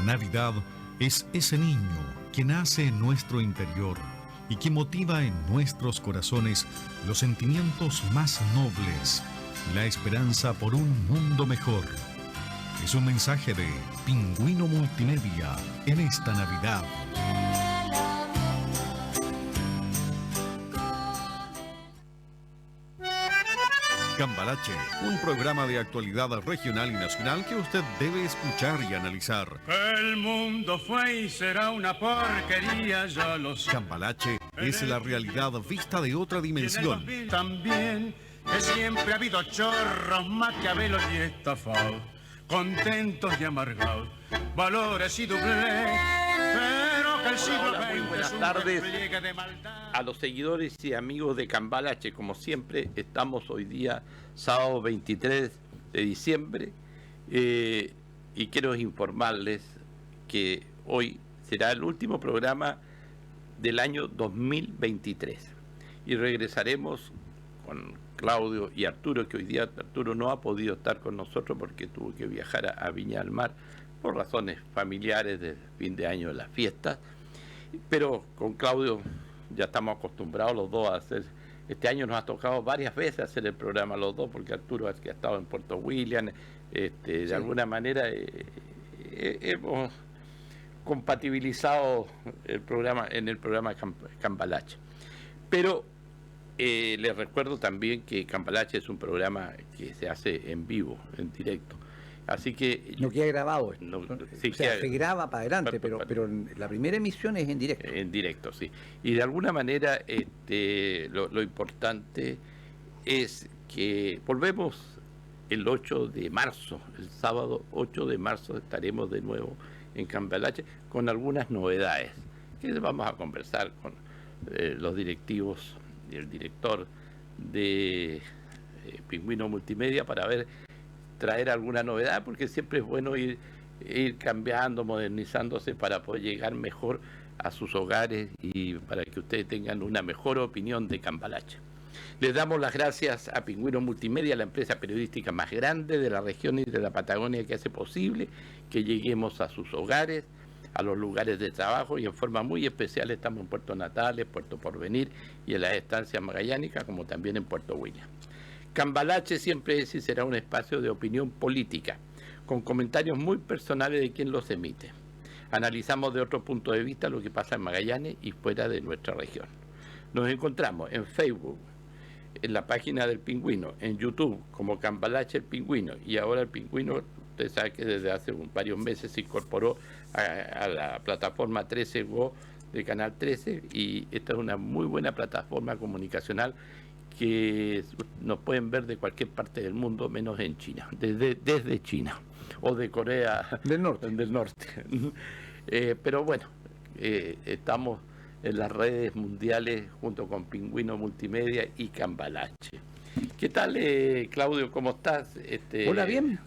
Navidad es ese niño que nace en nuestro interior y que motiva en nuestros corazones los sentimientos más nobles y la esperanza por un mundo mejor. Es un mensaje de Pingüino Multimedia en esta Navidad. Cambalache, un programa de actualidad regional y nacional que usted debe escuchar y analizar. El mundo fue y será una porquería, ya lo sé. Cambalache es la realidad vista de otra dimensión. También que siempre ha habido chorros, maquiavelos y estafados, contentos y amargados, valores y doblez, pero que el siglo Hola, muy XX buenas es un tardes despliegue de maldad. a los seguidores y amigos de Cambalache. Como siempre, estamos hoy día, sábado 23 de diciembre, y quiero informarles que hoy será el último programa del año 2023 y regresaremos con Claudio y Arturo, que hoy día Arturo no ha podido estar con nosotros porque tuvo que viajar a Viña del Mar por razones familiares del fin de año de las fiestas, pero con Claudio ya estamos acostumbrados los dos a hacer. Este año nos ha tocado varias veces hacer el programa los dos, porque Arturo ha estado en Puerto William, de alguna manera hemos compatibilizado el programa en el programa Cambalache. Pero les recuerdo también que Cambalache es un programa que se hace en vivo, en directo. Así que no queda grabado. No, sí, o sea, se graba para adelante, pero la primera emisión es en directo. En directo, sí. Y de alguna manera lo importante es que volvemos el 8 de marzo, el sábado 8 de marzo estaremos de nuevo en Cambalache con algunas novedades que vamos a conversar con los directivos y el director de Pingüino Multimedia para traer alguna novedad, porque siempre es bueno ir cambiando, modernizándose para poder llegar mejor a sus hogares y para que ustedes tengan una mejor opinión de Cambalache. Les damos las gracias a Pingüino Multimedia, la empresa periodística más grande de la región y de la Patagonia, que hace posible que lleguemos a sus hogares, a los lugares de trabajo, y en forma muy especial estamos en Puerto Natales, Puerto Porvenir y en las estancias magallánicas, como también en Puerto William. Cambalache siempre es y será un espacio de opinión política, con comentarios muy personales de quien los emite. Analizamos de otro punto de vista lo que pasa en Magallanes y fuera de nuestra región. Nos encontramos en Facebook, en la página del Pingüino, en YouTube como Cambalache el Pingüino, y ahora el Pingüino, usted sabe que desde hace varios meses se incorporó a la plataforma 13 Go de Canal 13, y esta es una muy buena plataforma comunicacional que nos pueden ver de cualquier parte del mundo, menos en China, desde China o de Corea del Norte. Pero bueno, estamos en las redes mundiales junto con Pingüino Multimedia y Cambalache. ¿Qué tal, Claudio? ¿Cómo estás? Hola, bien.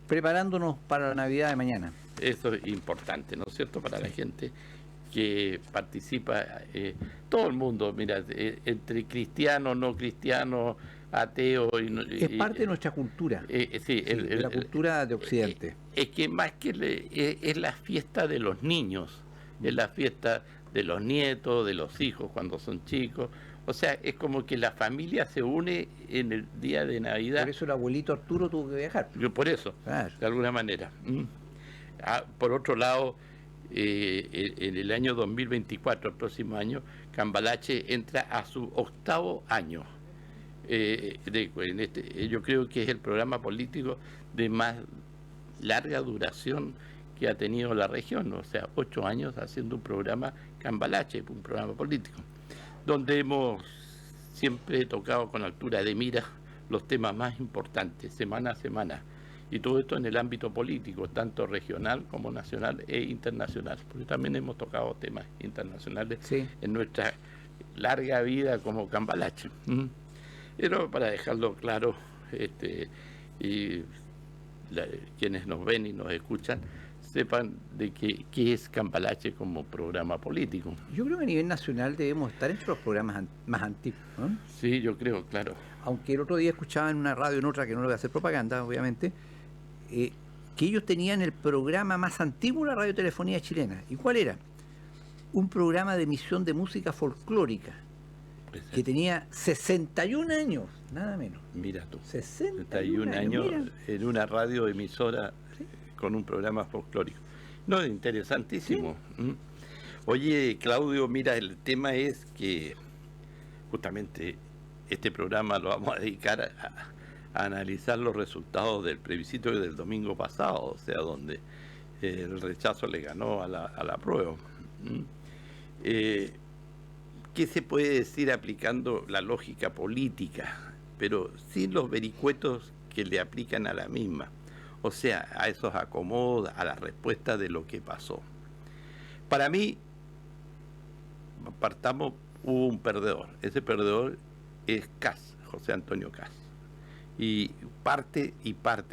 Preparándonos para la Navidad de mañana. Eso es importante, ¿no es cierto? Para la gente que participa, todo el mundo, mira, entre cristiano, no cristiano, ateo. Es parte de nuestra cultura. Sí, de la cultura de Occidente. Es que más que es la fiesta de los niños, es la fiesta de los nietos, de los hijos cuando son chicos. O sea, es como que la familia se une en el día de Navidad. Por eso el abuelito Arturo tuvo que viajar. Por eso, claro. De alguna manera. Por otro lado, en el año 2024, el próximo año, Cambalache entra a su 8º año. Yo creo que es el programa político de más larga duración que ha tenido la región, o sea, 8 años haciendo un programa Cambalache, un programa político, donde hemos siempre tocado con altura de mira los temas más importantes, semana a semana, y todo esto en el ámbito político, tanto regional como nacional e internacional, porque también hemos tocado temas internacionales en nuestra larga vida como Cambalache. Pero para dejarlo claro, y quienes nos ven y nos escuchan sepan de qué es Cambalache como programa político. Yo creo que a nivel nacional debemos estar entre los programas más antiguos, ¿no? Sí, yo creo, claro. Aunque el otro día escuchaba en una radio, en otra, que no le voy a hacer propaganda, obviamente, que ellos tenían el programa más antiguo de la radiotelefonía chilena. ¿Y cuál era? Un programa de emisión de música folclórica, que tenía 61 años, nada menos. Mira tú. 61 años mira. En una radioemisora con un programa folclórico. No, interesantísimo. ¿Sí? Oye, Claudio, mira, el tema es que justamente este programa lo vamos a dedicar a analizar los resultados del plebiscito del domingo pasado, o sea, donde el rechazo le ganó a la apruebo. ¿Qué se puede decir aplicando la lógica política, pero sin los vericuetos que le aplican a la misma? O sea, a esos acomodos, a la respuesta de lo que pasó. Para mí, hubo un perdedor. Ese perdedor es Kast, José Antonio Kast. Y parte,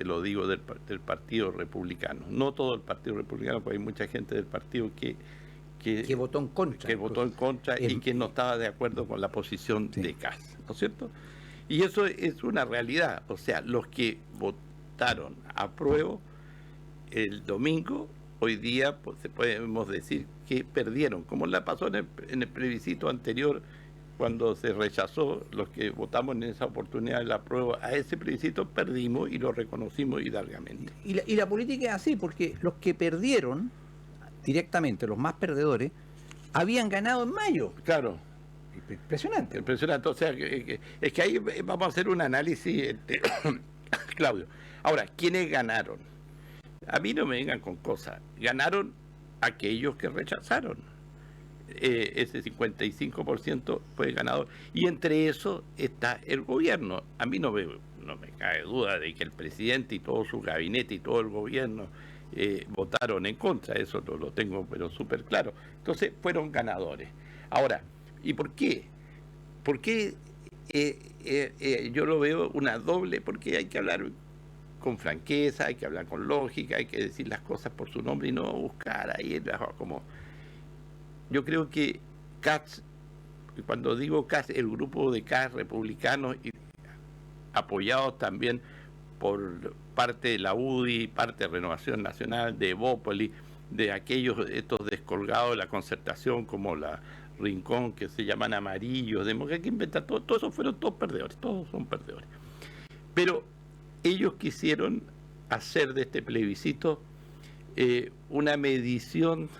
lo digo, del Partido Republicano. No todo el Partido Republicano, porque hay mucha gente del partido que votó en contra. Que votó en contra y que no estaba de acuerdo con la posición de Kast, ¿no es cierto? Y eso es una realidad. O sea, los que votaron apruebo el domingo, hoy día podemos decir que perdieron, como la pasó en el plebiscito anterior, cuando se rechazó. Los que votamos en esa oportunidad la apruebo a ese plebiscito perdimos y lo reconocimos hidalgamente. Y la política es así, porque los que perdieron directamente, los más perdedores, habían ganado en mayo. Claro. Impresionante. Impresionante. O sea, es que ahí vamos a hacer un análisis, Claudio. Ahora, ¿quiénes ganaron? A mí no me vengan con cosas. Ganaron aquellos que rechazaron. Ese 55% fue ganador. Y entre eso está el gobierno. A mí no me cabe duda de que el presidente y todo su gabinete y todo el gobierno votaron en contra. Eso lo tengo pero súper claro. Entonces fueron ganadores. Ahora, ¿y por qué? ¿Por qué yo lo veo una doble? Porque hay que hablar con franqueza, hay que hablar con lógica, hay que decir las cosas por su nombre y no buscar ahí como... Yo creo que Kast, cuando digo Kast, el grupo de Kast republicanos, apoyados también por parte de la UDI, parte de Renovación Nacional, de Evópolis, de estos descolgados de la concertación como la Rincón, que se llaman amarillos, democracia que inventa todo eso, fueron todos perdedores, todos son perdedores. Pero ellos quisieron hacer de este plebiscito una medición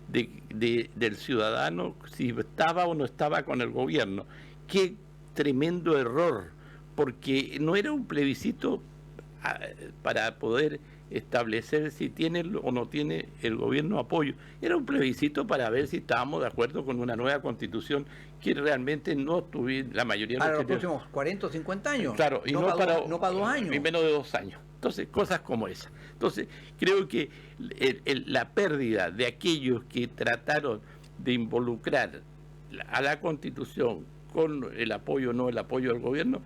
del ciudadano, si estaba o no estaba con el gobierno. Qué tremendo error, porque no era un plebiscito para poder establecer si tiene o no tiene el gobierno apoyo. Era un plebiscito para ver si estábamos de acuerdo con una nueva constitución que realmente no tuviera la mayoría. Para los próximos 40 o 50 años. Claro, y no para 2 años. Y menos de 2 años. Entonces, cosas como esas. Entonces, creo que la pérdida de aquellos que trataron de involucrar a la Constitución con el apoyo o no el apoyo del gobierno,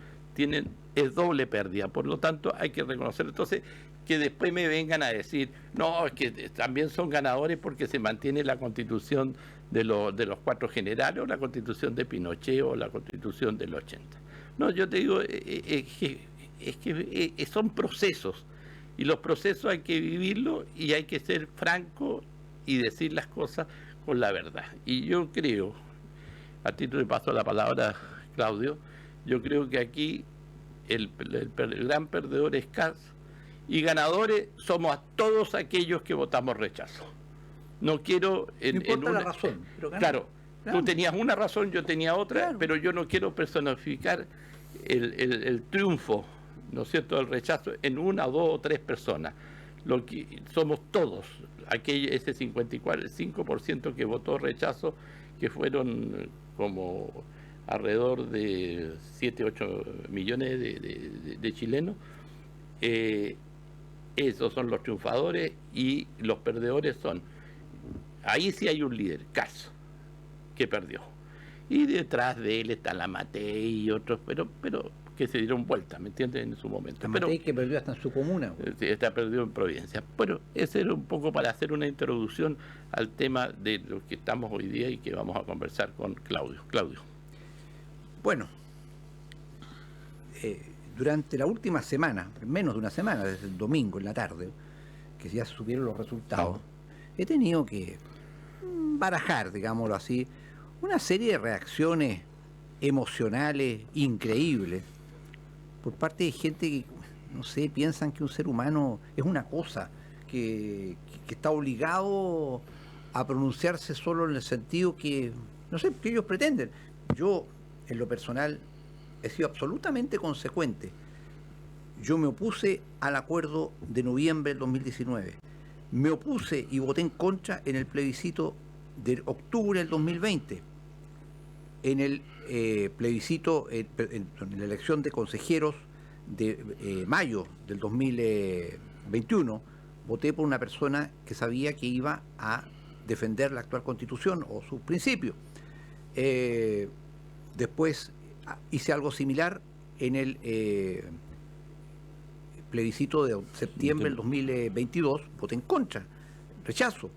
es doble pérdida. Por lo tanto, hay que reconocerlo. Entonces, que después me vengan a decir, no, es que también son ganadores porque se mantiene la Constitución de los 4 generales, o la Constitución de Pinochet, o la Constitución del 80. No, yo te digo, es que son procesos, y los procesos hay que vivirlos y hay que ser franco y decir las cosas con la verdad. Y yo creo, a ti te paso la palabra, Claudio, yo creo que aquí el gran perdedor es Kast, y ganadores somos a todos aquellos que votamos rechazo. No quiero... No importa la razón. Pero claro, tú tenías una razón, yo tenía otra, claro. Pero yo no quiero personificar el triunfo, ¿no es cierto?, del rechazo en 1, 2 o 3 personas. Lo que somos todos, ese 5% que votó rechazo, que fueron como alrededor de 7, 8 millones de chilenos. Esos son los triunfadores, y los perdedores son, ahí sí hay un líder, Kast, que perdió, y detrás de él está la Matei y otros, pero que se dieron vuelta, ¿me entiendes?, en su momento. La Matei que perdió hasta en su comuna. Sí, está perdido en Providencia. Bueno, ese era un poco para hacer una introducción al tema de lo que estamos hoy día y que vamos a conversar con Claudio. Bueno, durante la última semana, menos de una semana, desde el domingo en la tarde, que ya subieron los resultados, he tenido que barajar, digámoslo así, una serie de reacciones emocionales increíbles por parte de gente que, no sé, piensan que un ser humano es una cosa, que está obligado a pronunciarse solo en el sentido que, no sé, que ellos pretenden. Yo, en lo personal, he sido absolutamente consecuente. Yo me opuse al acuerdo de noviembre del 2019. Me opuse y voté en contra en el plebiscito de octubre del 2020. En el plebiscito, en la elección de consejeros de mayo del 2021, voté por una persona que sabía que iba a defender la actual Constitución o sus principios. Después hice algo similar en el plebiscito de septiembre del 2022, voté en contra, rechazo.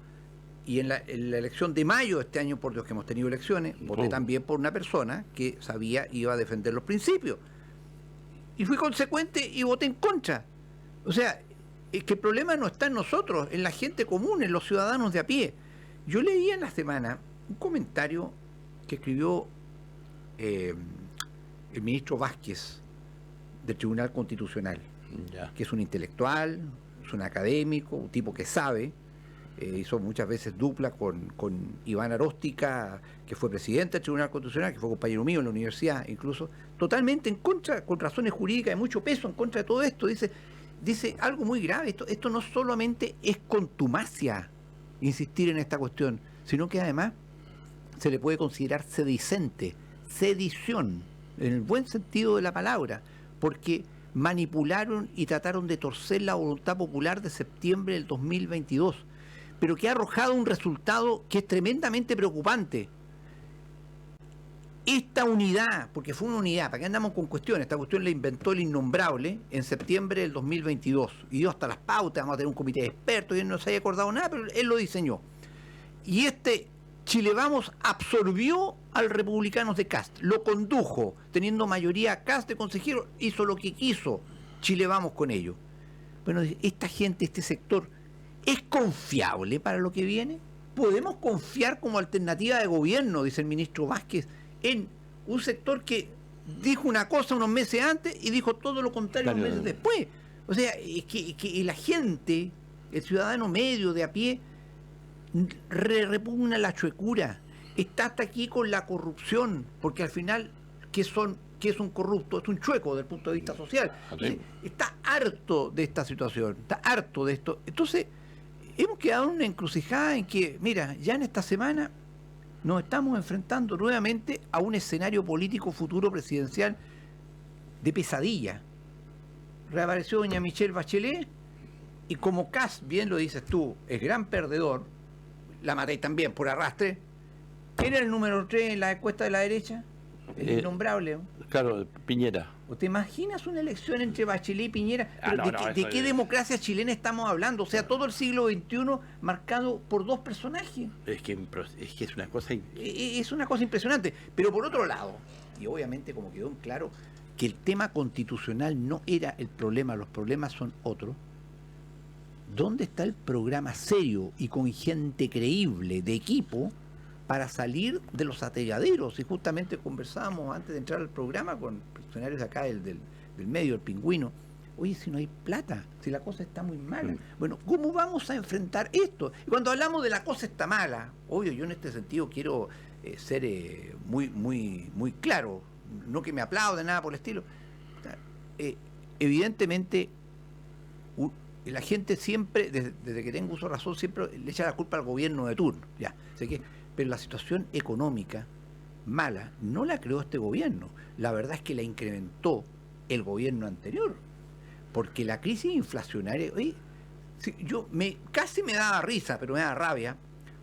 Y en la elección de mayo de este año, por Dios que hemos tenido elecciones, voté también por una persona que sabía iba a defender los principios. Y fui consecuente y voté en contra. O sea, es que el problema no está en nosotros, en la gente común, en los ciudadanos de a pie. Yo leí en la semana un comentario que escribió el ministro Vázquez del Tribunal Constitucional, que es un intelectual, es un académico, un tipo que sabe, hizo muchas veces dupla con Iván Aróstica, que fue presidente del Tribunal Constitucional, que fue compañero mío en la universidad, incluso, totalmente en contra, con razones jurídicas de mucho peso, en contra de todo esto. Dice algo muy grave, esto no solamente es contumacia insistir en esta cuestión, sino que además se le puede considerar sedicente, sedición, en el buen sentido de la palabra, porque manipularon y trataron de torcer la voluntad popular de septiembre del 2022, pero que ha arrojado un resultado que es tremendamente preocupante. Esta unidad, porque fue una unidad, ¿para qué andamos con cuestiones? Esta cuestión la inventó el innombrable en septiembre del 2022, y dio hasta las pautas, vamos a tener un comité de expertos, y él no se haya acordado nada, pero él lo diseñó. Y Chile Vamos absorbió al Republicanos de Kast, lo condujo, teniendo mayoría Kast de consejeros, hizo lo que quiso Chile Vamos con ello. Bueno, esta gente, este sector, ¿es confiable para lo que viene? ¿Podemos confiar como alternativa de gobierno, dice el ministro Vázquez, en un sector que dijo una cosa unos meses antes y dijo todo lo contrario unos meses después? O sea, es que la gente, el ciudadano medio de a pie, repugna la chuecura, está hasta aquí con la corrupción, porque al final, ¿qué es un corrupto? Es un chueco desde el punto de vista social. Está harto de esta situación, está harto de esto. Entonces, hemos quedado en una encrucijada en que, mira, ya en esta semana nos estamos enfrentando nuevamente a un escenario político futuro presidencial de pesadilla. Reapareció doña Michelle Bachelet y como Kast, bien lo dices tú, es gran perdedor, la maté también por arrastre. ¿Quién era el número 3 en la encuesta de la derecha? El innombrable. Claro, Piñera. ¿Te imaginas una elección entre Bachelet y Piñera? ¿De qué democracia chilena estamos hablando? O sea, todo el siglo XXI marcado por dos personajes. Es que es una cosa... Es una cosa impresionante. Pero por otro lado, y obviamente como quedó en claro, que el tema constitucional no era el problema, los problemas son otros. ¿Dónde está el programa serio y con gente creíble de equipo para salir de los atelladeros? Y justamente conversábamos antes de entrar al programa con funcionarios acá del medio, el Pingüino. Oye, si no hay plata, si la cosa está muy mala. Bueno, ¿cómo vamos a enfrentar esto? Y cuando hablamos de la cosa está mala, obvio, yo en este sentido quiero ser muy claro, no que me aplaude nada por el estilo. Evidentemente, la gente siempre, desde que tengo uso de razón, siempre le echa la culpa al gobierno de turno. Ya, sé que, pero la situación económica mala no la creó este gobierno. La verdad es que la incrementó el gobierno anterior. Porque la crisis inflacionaria, casi me daba risa, pero me daba rabia,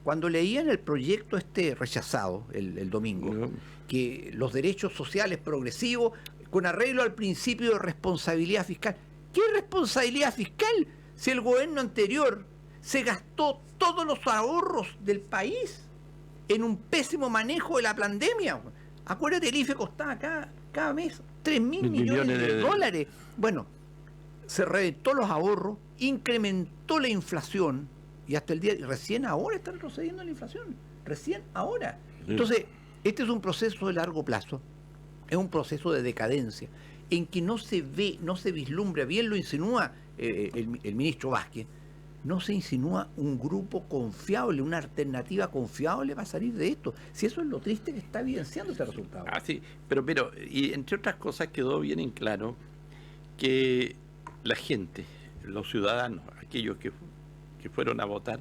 cuando leía en el proyecto rechazado el domingo, que los derechos sociales progresivos, con arreglo al principio de responsabilidad fiscal. ¿Qué responsabilidad fiscal si el gobierno anterior se gastó todos los ahorros del país en un pésimo manejo de la pandemia? Acuérdate, el IFE costaba cada mes 3.000 millones de dólares. Bueno, se reventó los ahorros incrementó la inflación y hasta el día, recién ahora está retrocediendo la inflación, recién ahora. Entonces, este es un proceso de largo plazo, es un proceso de decadencia, en que no se ve, no se vislumbra, bien lo insinúa el ministro Vázquez, no se insinúa un grupo confiable, una alternativa confiable para salir de esto. Si eso es lo triste que está evidenciando este resultado. Sí, pero, y entre otras cosas quedó bien en claro que la gente, los ciudadanos, aquellos que fueron a votar,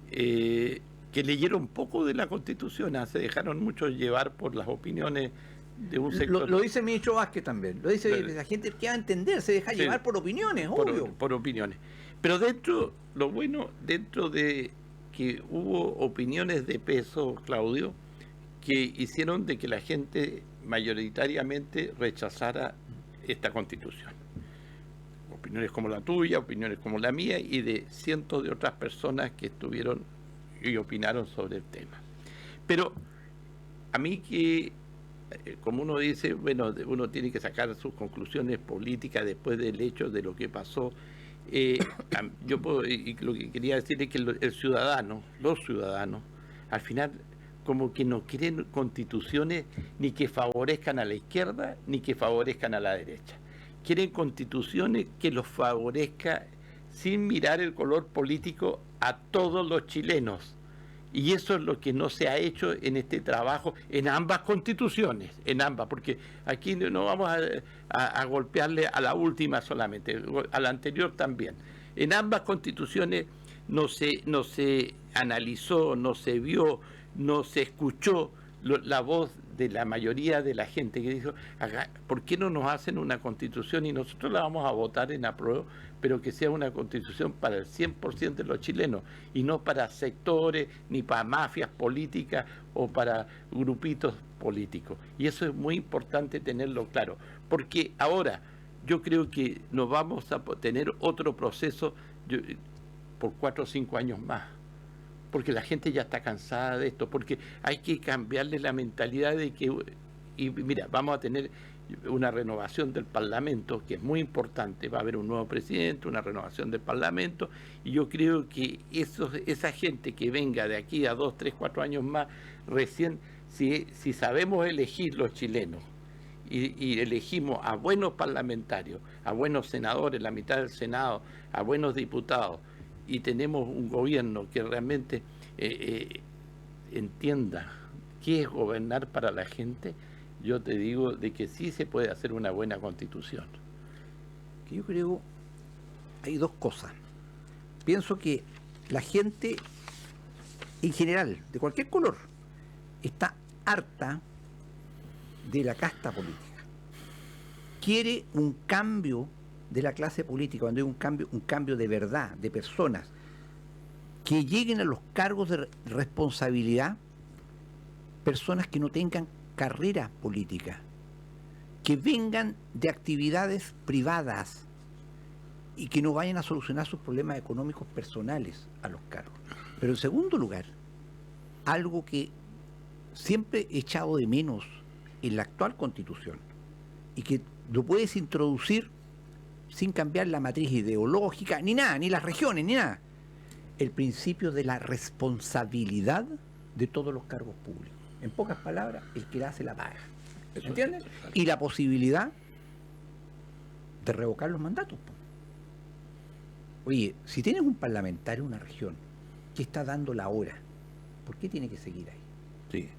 que leyeron poco de la Constitución, se dejaron mucho llevar por las opiniones de un sector. Lo dice el ministro Vázquez también, lo dice la gente que va a entender, se deja llevar por opiniones, obvio. Por opiniones. Pero lo bueno, dentro de que hubo opiniones de peso, Claudio, que hicieron de que la gente mayoritariamente rechazara esta Constitución. Opiniones como la tuya, opiniones como la mía y de cientos de otras personas que estuvieron y opinaron sobre el tema. Pero a mí que, como uno dice, bueno, uno tiene que sacar sus conclusiones políticas después del hecho de lo que pasó. Yo puedo, y lo que quería decir es que los ciudadanos, al final como que no quieren constituciones ni que favorezcan a la izquierda ni que favorezcan a la derecha. Quieren constituciones que los favorezca sin mirar el color político a todos los chilenos. Y eso es lo que no se ha hecho en este trabajo, en ambas constituciones, porque aquí no vamos a golpearle a la última solamente, a la anterior también. En ambas constituciones no se analizó, no se vio, no se escuchó la voz de la mayoría de la gente que dijo, ¿por qué no nos hacen una constitución y nosotros la vamos a votar en apruebo, pero que sea una constitución para el 100% de los chilenos y no para sectores, ni para mafias políticas o para grupitos políticos? Y eso es muy importante tenerlo claro, porque ahora yo creo que nos vamos a tener otro proceso por 4 o 5 años más, porque la gente ya está cansada de esto, porque hay que cambiarle la mentalidad de que, y mira, vamos a tener una renovación del Parlamento, que es muy importante, va a haber un nuevo presidente, una renovación del Parlamento, y yo creo que esa gente que venga de aquí a 2, 3, 4 años más, recién, si sabemos elegir los chilenos, y elegimos a buenos parlamentarios, a buenos senadores, la mitad del Senado, a buenos diputados, y tenemos un gobierno que realmente entienda qué es gobernar para la gente, yo te digo de que sí se puede hacer una buena constitución. Que yo creo, hay dos cosas. Pienso que la gente, en general, de cualquier color, está harta de la casta política. Quiere un cambio de la clase política, cuando hay un cambio de verdad, de personas, que lleguen a los cargos de responsabilidad, personas que no tengan carrera política, que vengan de actividades privadas y que no vayan a solucionar sus problemas económicos personales a los cargos. Pero en segundo lugar, algo que siempre he echado de menos en la actual Constitución y que lo puedes introducir sin cambiar la matriz ideológica, ni nada, ni las regiones, ni nada. El principio de la responsabilidad de todos los cargos públicos. En pocas palabras, el que la hace la paga. ¿Entiendes? Y la posibilidad de revocar los mandatos. Oye, si tienes un parlamentario en una región que está dando la hora, ¿por qué tiene que seguir ahí? Sí.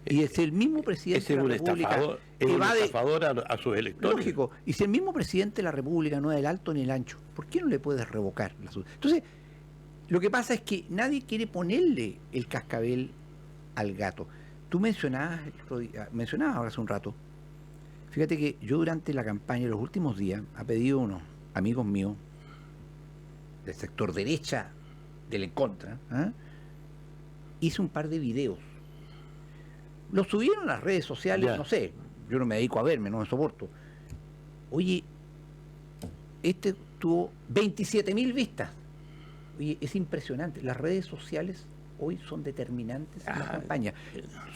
Y es el mismo presidente de la República que va de estafador a sus electores. Lógico. Y si el mismo presidente de la República no es el alto ni el ancho, ¿por qué no le puedes revocar la suya? Entonces, lo que pasa es que nadie quiere ponerle el cascabel al gato. Tú mencionabas ahora hace un rato, fíjate que yo durante la campaña, los últimos días, ha pedido unos amigos míos del sector derecha, del en contra, hice un par de videos. Los subieron a las redes sociales, no sé, yo no me dedico a verme, no me soporto. Oye, este tuvo 27.000 vistas. Oye, es impresionante. Las redes sociales hoy son determinantes en la campaña.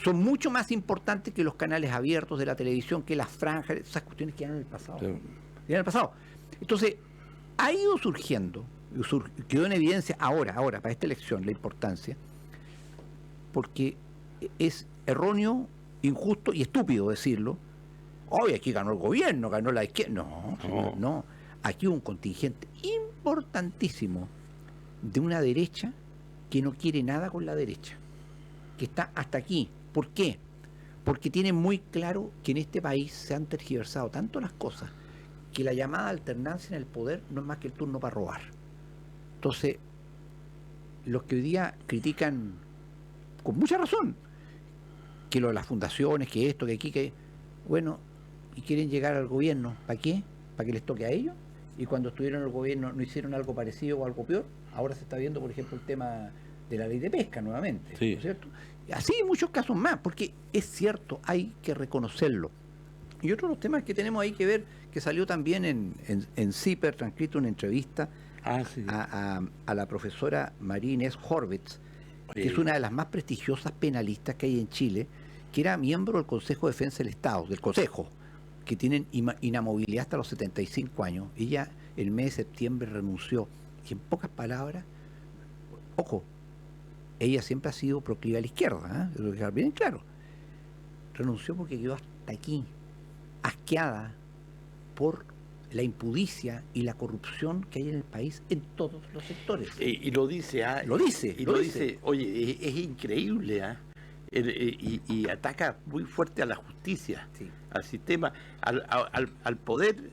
Son mucho más importantes que los canales abiertos de la televisión, que las franjas, esas cuestiones que eran en el pasado. Entonces, ha ido surgiendo quedó en evidencia ahora, para esta elección, la importancia, porque es erróneo, injusto y estúpido decirlo. Hoy aquí ganó el gobierno, ganó la izquierda. No. Aquí hubo un contingente importantísimo de una derecha que no quiere nada con la derecha, que está hasta aquí. ¿Por qué? Porque tienen muy claro que en este país se han tergiversado tanto las cosas que la llamada alternancia en el poder no es más que el turno para robar. Entonces, los que hoy día critican con mucha razón que lo de las fundaciones, que esto, que aquí, que... Bueno, y quieren llegar al gobierno, ¿para qué? ¿Para que les toque a ellos? Y cuando estuvieron en el gobierno no hicieron algo parecido o algo peor. Ahora se está viendo, por ejemplo, el tema de la ley de pesca nuevamente, sí. ¿no es cierto? Así hay muchos casos más, porque es cierto, hay que reconocerlo. Y otro de los temas que tenemos ahí que ver, que salió también en CIPER, transcrito una entrevista Sí. a la profesora María Inés Horvitz, que es una de las más prestigiosas penalistas que hay en Chile, que era miembro del Consejo de Defensa del Estado, del Consejo, que tienen inamovilidad hasta los 75 años. Ella el mes de septiembre renunció. Y en pocas palabras, ojo, ella siempre ha sido proclive a la izquierda, eso hay que dejar bien claro. Renunció porque quedó hasta aquí, asqueada por la impudicia y la corrupción que hay en el país en todos los sectores. Y lo dice, Lo dice. oye, es increíble, y ataca muy fuerte a la justicia, Sí. al sistema, al poder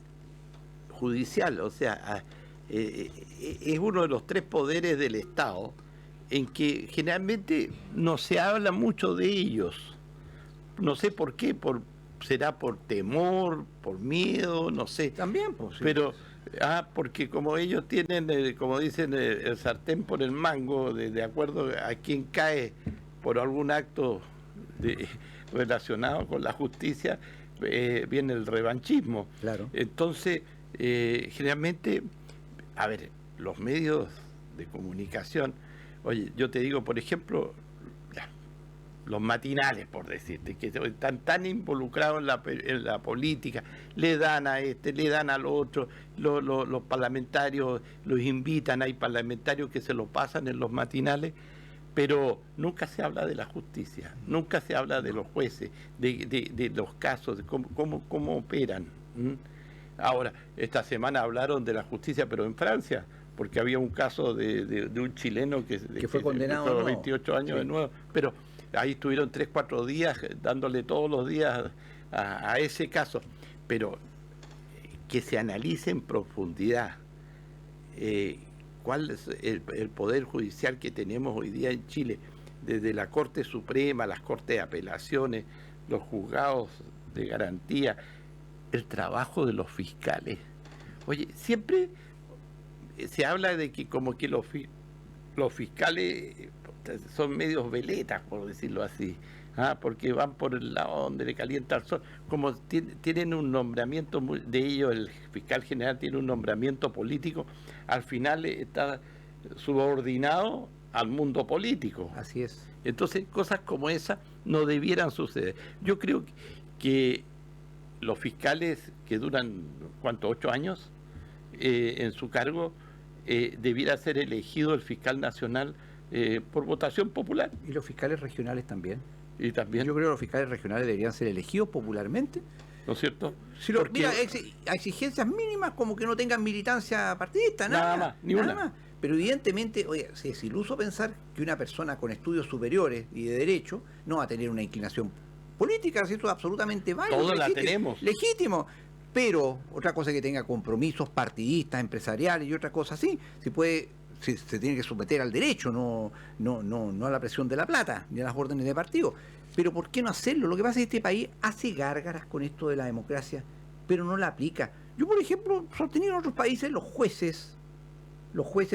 judicial, o sea, es uno de los tres poderes del Estado en que generalmente no se habla mucho de ellos. No sé por qué, será por temor, por miedo, no sé. También, pues. Sí. Pero, porque como ellos tienen, como dicen, el sartén por el mango, de acuerdo a quien cae por algún acto relacionado con la justicia, viene el revanchismo. Claro. Entonces, generalmente, a ver, los medios de comunicación, oye, yo te digo, por ejemplo, los matinales, por decirte, que están tan involucrados en la política, le dan a este, le dan al otro, los parlamentarios los invitan, hay parlamentarios que se lo pasan en los matinales, pero nunca se habla de la justicia, nunca se habla de los jueces, de los casos, de cómo operan. Ahora, esta semana hablaron de la justicia, pero en Francia, porque había un caso de un chileno que fue condenado a 28 años, sí, de nuevo, pero ahí estuvieron 3-4 días dándole todos los días a ese caso, pero que se analice en profundidad cuál es el poder judicial que tenemos hoy día en Chile, desde la Corte Suprema, las Cortes de Apelaciones, los juzgados de garantía, el trabajo de los fiscales. Oye, siempre se habla de que como que los fiscales son medios veletas, por decirlo así, porque van por el lado donde le calienta el sol, como tienen un nombramiento de ellos, el fiscal general tiene un nombramiento político, al final está subordinado al mundo político. Así es. Entonces, cosas como esas no debieran suceder. Yo creo que los fiscales que duran, ¿cuánto? 8 años en su cargo, debiera ser elegido el fiscal nacional por votación popular. Y los fiscales regionales también. Y también, yo creo que los fiscales regionales deberían ser elegidos popularmente. ¿No es cierto? Mira, a exigencias mínimas como que no tengan militancia partidista, nada más, ni una. Más. Pero evidentemente, oye, es iluso pensar que una persona con estudios superiores y de derecho no va a tener una inclinación política, eso es absolutamente válido. Todos la tenemos. Legítimo. Pero otra cosa es que tenga compromisos partidistas, empresariales y otra cosa así. Se tiene que someter al derecho, no a la presión de la plata, ni a las órdenes de partido. Pero ¿por qué no hacerlo? Lo que pasa es que este país hace gárgaras con esto de la democracia, pero no la aplica. Yo, por ejemplo, sostenido en otros países, los jueces,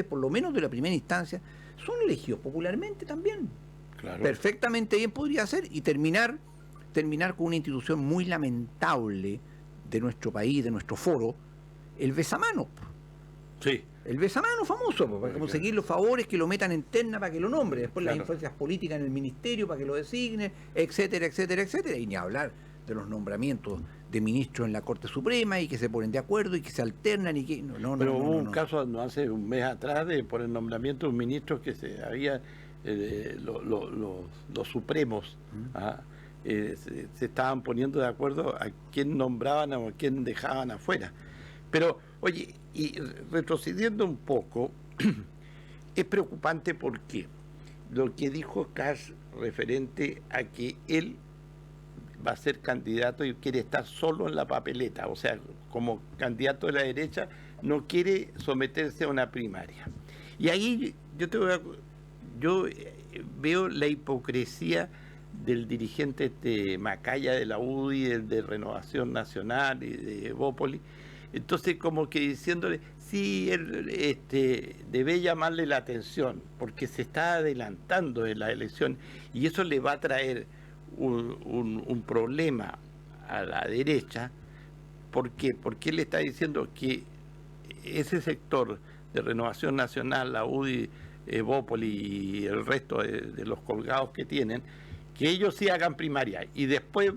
por lo menos de la primera instancia, son elegidos popularmente también. Claro. Perfectamente bien podría ser, y terminar con una institución muy lamentable de nuestro país, de nuestro foro, el besamano. Sí. El besamano famoso, para conseguir los favores, que lo metan en terna para que lo nombre, después claro, las influencias políticas en el ministerio para que lo designen, etcétera, etcétera, etcétera, y ni hablar de los nombramientos de ministros en la Corte Suprema y que se ponen de acuerdo y que se alternan y que... Pero hubo un caso no hace un mes atrás por el nombramiento de un ministro que se había... los supremos se estaban poniendo de acuerdo a quién nombraban o a quién dejaban afuera. Pero, oye, y retrocediendo un poco, es preocupante porque lo que dijo Kast referente a que él va a ser candidato y quiere estar solo en la papeleta, o sea, como candidato de la derecha, no quiere someterse a una primaria. Y ahí yo veo la hipocresía del dirigente Macaya de la UDI, de Renovación Nacional y de Evópolis. Entonces, como que diciéndole, sí, él debe llamarle la atención, porque se está adelantando en la elección y eso le va a traer un problema a la derecha. ¿Por qué? Porque él está diciendo que ese sector de Renovación Nacional, la UDI, Evópolis y el resto de los colgados que tienen, que ellos sí hagan primaria y después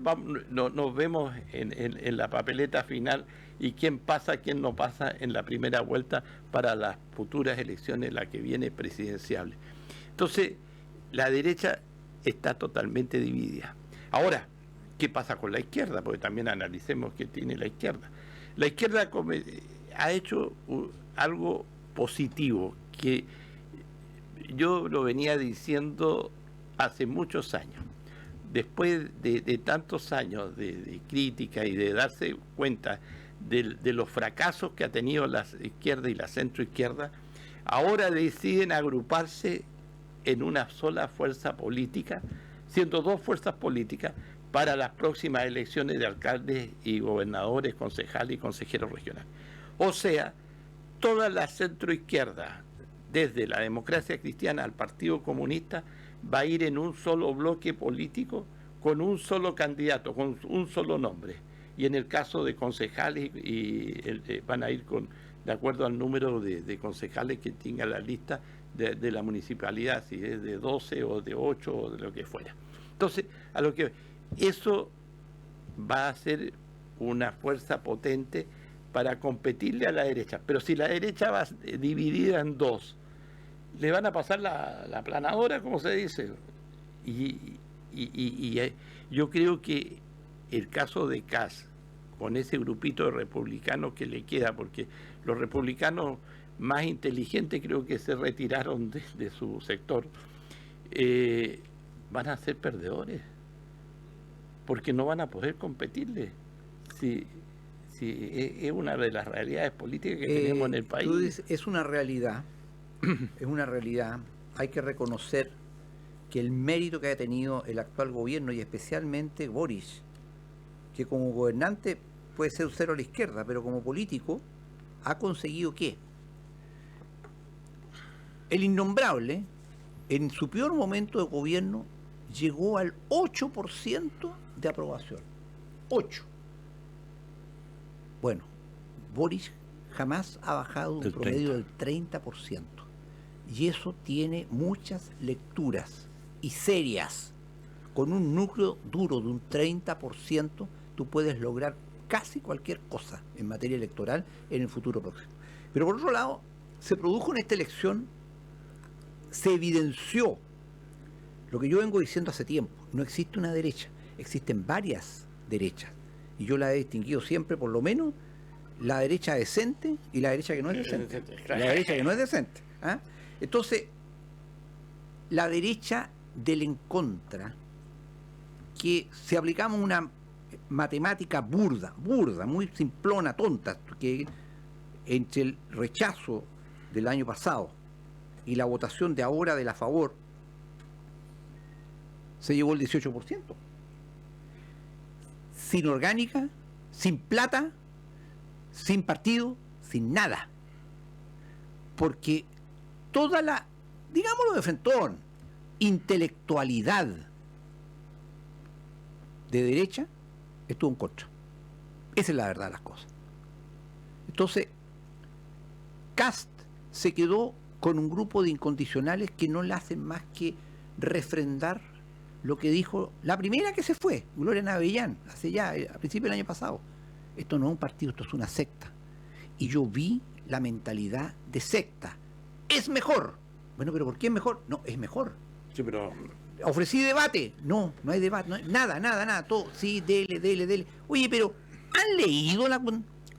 nos vemos en la papeleta final y quién pasa, quién no pasa en la primera vuelta para las futuras elecciones, la que viene presidencial. Entonces, la derecha está totalmente dividida. Ahora, ¿qué pasa con la izquierda? Porque también analicemos qué tiene la izquierda. La izquierda ha hecho algo positivo, que yo lo venía diciendo hace muchos años. Después de tantos años de crítica y de darse cuenta de los fracasos que ha tenido la izquierda y la centroizquierda, ahora deciden agruparse en una sola fuerza política, siendo dos fuerzas políticas para las próximas elecciones de alcaldes y gobernadores, concejales y consejeros regionales. O sea, toda la centroizquierda, desde la Democracia Cristiana al Partido Comunista, va a ir en un solo bloque político, con un solo candidato, con un solo nombre. Y en el caso de concejales, van a ir de acuerdo al número de concejales que tenga la lista de la municipalidad, si es de 12 o de 8 o de lo que fuera. Entonces, eso va a ser una fuerza potente para competirle a la derecha. Pero si la derecha va dividida en dos, le van a pasar la planadora, como se dice. Y yo creo que el caso de Kast, con ese grupito de republicanos que le queda, porque los republicanos más inteligentes creo que se retiraron de su sector, van a ser perdedores, porque no van a poder competirle. Si es una de las realidades políticas que tenemos en el país. Tú dices, es una realidad, hay que reconocer que el mérito que ha tenido el actual gobierno y especialmente Boris, que como gobernante puede ser un cero a la izquierda, pero como político ha conseguido ¿qué? El innombrable, en su peor momento de gobierno, llegó al 8% de aprobación. 8%. Bueno, Boris jamás ha bajado un promedio del 30%. Y eso tiene muchas lecturas y serias. Con un núcleo duro de un 30%, tú puedes lograr casi cualquier cosa en materia electoral en el futuro próximo. Pero por otro lado, se produjo en esta elección, se evidenció lo que yo vengo diciendo hace tiempo. No existe una derecha, existen varias derechas. Y yo la he distinguido siempre, por lo menos, la derecha decente y la derecha que no es decente. La derecha que no es decente. ¿Ah? Entonces, la derecha del en contra, que si aplicamos una matemática burda, muy simplona, tonta, que entre el rechazo del año pasado y la votación de ahora de la favor, se llevó el 18%. Sin orgánica, sin plata, sin partido, sin nada. Porque toda la, digámoslo de frentón, intelectualidad de derecha estuvo en contra. Esa es la verdad de las cosas. Entonces, Kast se quedó con un grupo de incondicionales que no le hacen más que refrendar lo que dijo la primera que se fue, Gloria Navellán, hace ya, a principios del año pasado. Esto no es un partido, esto es una secta. Y yo vi la mentalidad de secta. Es mejor. Bueno, pero ¿por qué es mejor? No, es mejor. Sí, pero... Ofrecí debate. No, no hay debate. No, nada. Todo, sí, dele. Oye, pero ¿han leído la...?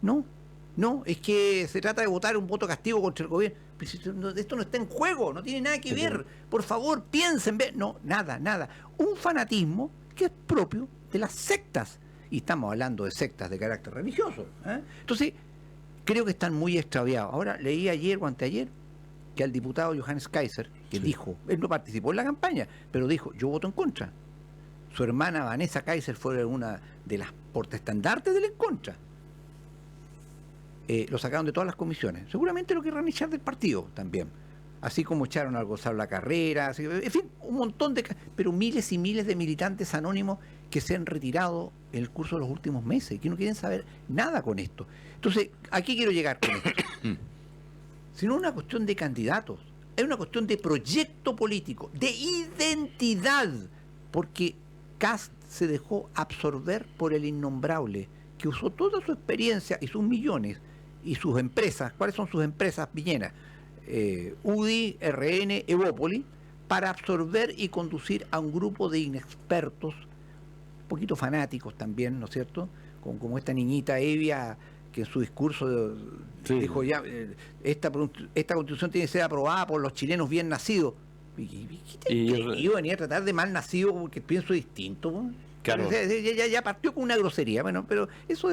No, es que se trata de votar un voto castigo contra el gobierno. Pero esto no está en juego, no tiene nada que ver. Por favor, piensen, no, nada. Un fanatismo que es propio de las sectas. Y estamos hablando de sectas de carácter religioso. Entonces, creo que están muy extraviados. Ahora, leí ayer o anteayer que al diputado Johannes Kaiser, que dijo, él no participó en la campaña, pero dijo, yo voto en contra. Su hermana Vanessa Kaiser fue una de las portaestandartes del en contra. Lo sacaron de todas las comisiones. Seguramente lo querrán echar del partido también. Así como echaron al Gonzalo La Carrera, en fin, un montón de... Pero miles y miles de militantes anónimos que se han retirado en el curso de los últimos meses, que no quieren saber nada con esto. Entonces, ¿a qué quiero llegar con esto? Si no es una cuestión de candidatos, es una cuestión de proyecto político, de identidad, porque Kast se dejó absorber por el innombrable, que usó toda su experiencia y sus millones y sus empresas. ¿Cuáles son sus empresas viñeras? UDI, RN, Evópoli, para absorber y conducir a un grupo de inexpertos, un poquito fanáticos también, ¿no es cierto? Como esta niñita Evia, que en su discurso dijo ya, esta constitución tiene que ser aprobada por los chilenos bien nacidos. ¿Y yo venía a tratar de mal nacido porque pienso distinto, ¿no? Claro. Ya partió con una grosería, bueno, pero eso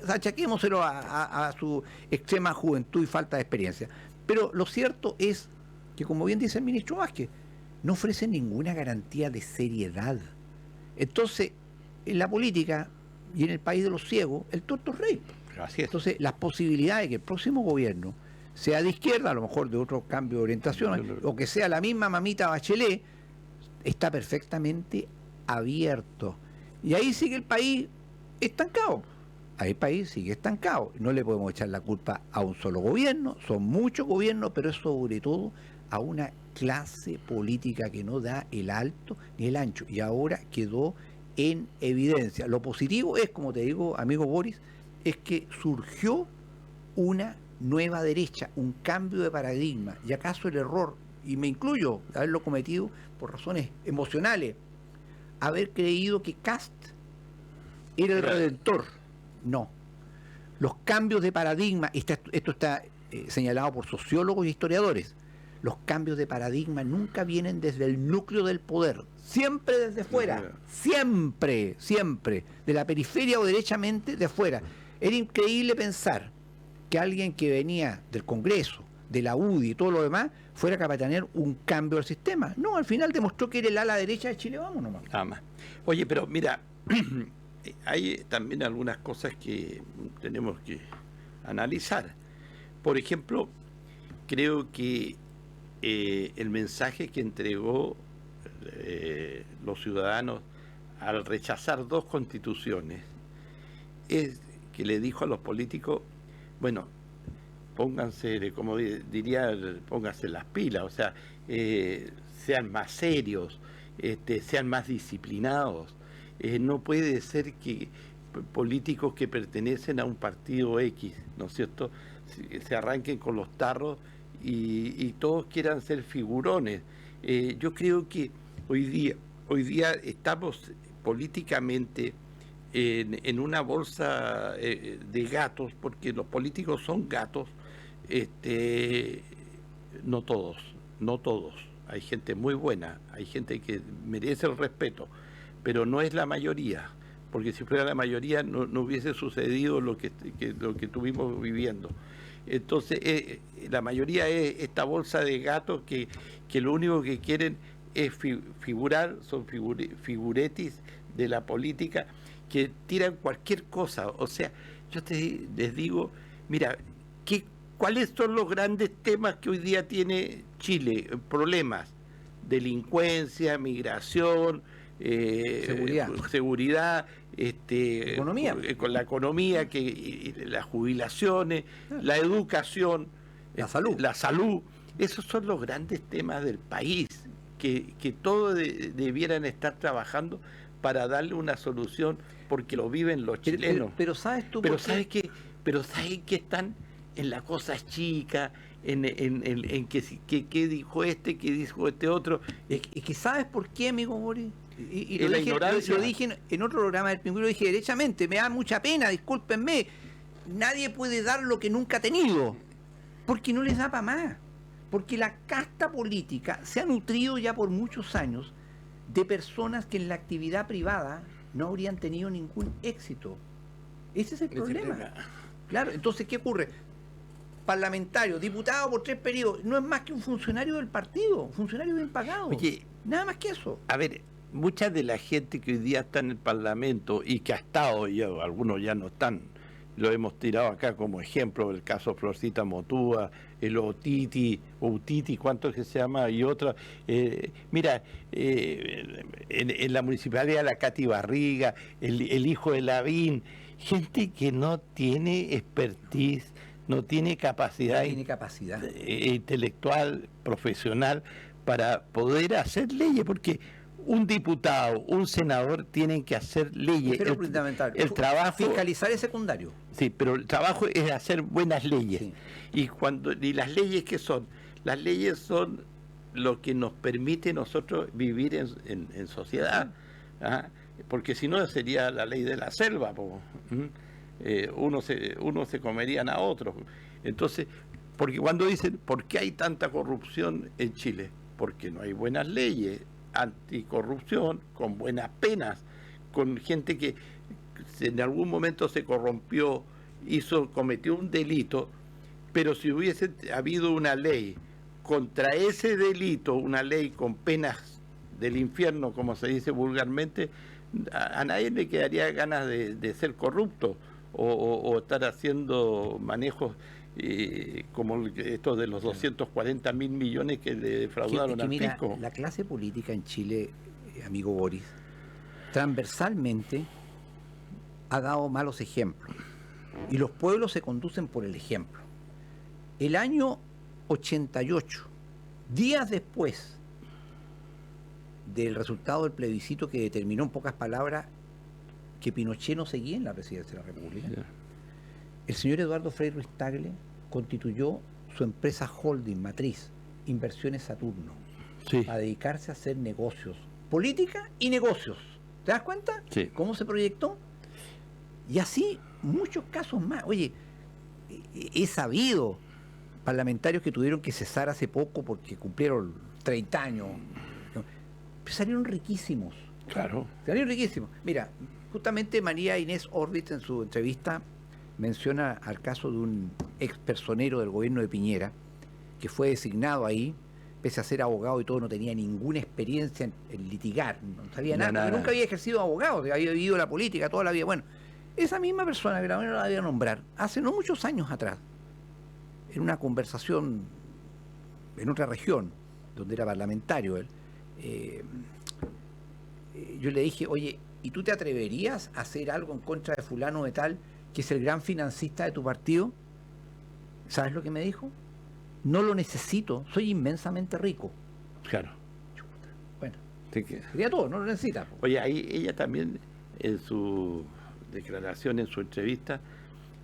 achaquémoselo a su extrema juventud y falta de experiencia. Pero lo cierto es que, como bien dice el ministro Vázquez, no ofrece ninguna garantía de seriedad. Entonces, en la política y en el país de los ciegos, el torto es rey. Así es. Entonces, las posibilidades de que el próximo gobierno sea de izquierda, a lo mejor de otro cambio de orientación, o que sea la misma mamita Bachelet, está perfectamente abierto. Y ahí sigue el país estancado. Ahí el país sigue estancado. No le podemos echar la culpa a un solo gobierno, son muchos gobiernos, pero es sobre todo a una clase política que no da el alto ni el ancho. Y ahora quedó en evidencia. Lo positivo es, como te digo, amigo Boris, es que surgió una nueva derecha, un cambio de paradigma. Y acaso el error, y me incluyo, de haberlo cometido por razones emocionales, haber creído que Kast era el redentor. No. Los cambios de paradigma, esto está señalado por sociólogos y historiadores, los cambios de paradigma nunca vienen desde el núcleo del poder, siempre desde fuera, siempre, de la periferia o derechamente de afuera. Era increíble pensar que alguien que venía del Congreso, de la UDI y todo lo demás, fuera capaz de tener un cambio del sistema. No, al final demostró que era el ala derecha de Chile, vamos nomás. Oye, pero mira, hay también algunas cosas que tenemos que analizar. Por ejemplo, creo que el mensaje que entregó los ciudadanos al rechazar 2 constituciones es que le dijo a los políticos, bueno, pónganse, como diría, pónganse las pilas, o sea, sean más serios, sean más disciplinados. No puede ser que políticos que pertenecen a un partido X, ¿no es cierto?, se arranquen con los tarros y todos quieran ser figurones. Yo creo que hoy día estamos políticamente en una bolsa de gatos, porque los políticos son gatos. No todos. Hay gente muy buena, hay gente que merece el respeto, pero no es la mayoría, porque si fuera la mayoría no hubiese sucedido lo que estuvimos viviendo. Entonces, la mayoría es esta bolsa de gatos que lo único que quieren es figurar, son figuretis de la política, que tiran cualquier cosa. O sea, yo les digo, mira, ¿cuáles son los grandes temas que hoy día tiene Chile? Problemas: delincuencia, migración, seguridad, economía, con la economía, las jubilaciones, la educación, la salud. Esos son los grandes temas del país. que todos debieran estar trabajando para darle una solución, porque lo viven los chilenos. Pero ¿sabes tú? Pero ¿sabes qué? Pero ¿sabes que están en las cosas chicas, en qué dijo este, qué dijo este otro? Es que ¿sabes por qué, amigo Boris? Y la ignorancia. lo dije en otro programa del Pingüino, lo dije derechamente, me da mucha pena, discúlpenme, nadie puede dar lo que nunca ha tenido, porque no les da para más, porque la casta política se ha nutrido ya por muchos años de personas que en la actividad privada no habrían tenido ningún éxito. Ese es el problema. Claro, entonces, ¿qué ocurre? Parlamentario, diputado por 3 periodos, no es más que un funcionario del partido, un funcionario bien pagado. Oye, nada más que eso. A ver, mucha de la gente que hoy día está en el Parlamento y que ha estado, y algunos ya no están, lo hemos tirado acá como ejemplo, el caso Florcita Motúa, el Utiti, ¿cuánto es que se llama? Y otra. Mira, en la municipalidad la Cati Barriga, el hijo de Lavín, gente que no tiene expertise, no tiene capacidad, intelectual, profesional, para poder hacer leyes, porque un diputado, un senador tienen que hacer leyes. Pero fundamental. El trabajo, fiscalizar es secundario. Sí, pero el trabajo es hacer buenas leyes. Sí. Y las leyes, ¿qué son? Las leyes son lo que nos permite nosotros vivir en sociedad. ¿Ah? Porque si no sería la ley de la selva. Unos se comerían a otros. Entonces, porque cuando dicen, ¿por qué hay tanta corrupción en Chile? Porque no hay buenas leyes anticorrupción, con buenas penas, con gente que en algún momento se corrompió, cometió un delito, pero si hubiese habido una ley contra ese delito, una ley con penas del infierno, como se dice vulgarmente, a nadie le quedaría ganas de ser corrupto o estar haciendo manejos como estos de los 240.000 millones que le defraudaron al fisco. La clase política en Chile, amigo Boris, transversalmente ha dado malos ejemplos, y los pueblos se conducen por el ejemplo. El año 88, días después del resultado del plebiscito que determinó en pocas palabras que Pinochet no seguía en la presidencia de la República, el señor Eduardo Frei Ruiz Tagle constituyó su empresa holding matriz, Inversiones Saturno, a dedicarse a hacer negocios, política y negocios. ¿Te das cuenta? Sí. ¿Cómo se proyectó? Y así muchos casos más. Oye, he sabido parlamentarios que tuvieron que cesar hace poco porque cumplieron 30 años, pero salieron riquísimos. Claro. Salieron riquísimos. Mira, justamente María Inés Orbit en su entrevista menciona al caso de un ex personero del gobierno de Piñera, que fue designado ahí, pese a ser abogado y todo, no tenía ninguna experiencia en litigar, no sabía nada, nunca había ejercido abogado, había vivido la política toda la vida. Bueno, esa misma persona, que la voy a nombrar, hace no muchos años atrás, en una conversación en otra región, donde era parlamentario él, yo le dije, oye, ¿y tú te atreverías a hacer algo en contra de fulano de tal, que es el gran financista de tu partido? ¿Sabes lo que me dijo? No lo necesito, soy inmensamente rico. Claro. Bueno, sí que... sería todo, no lo necesita. Oye, ahí ella también, en su declaración, en su entrevista,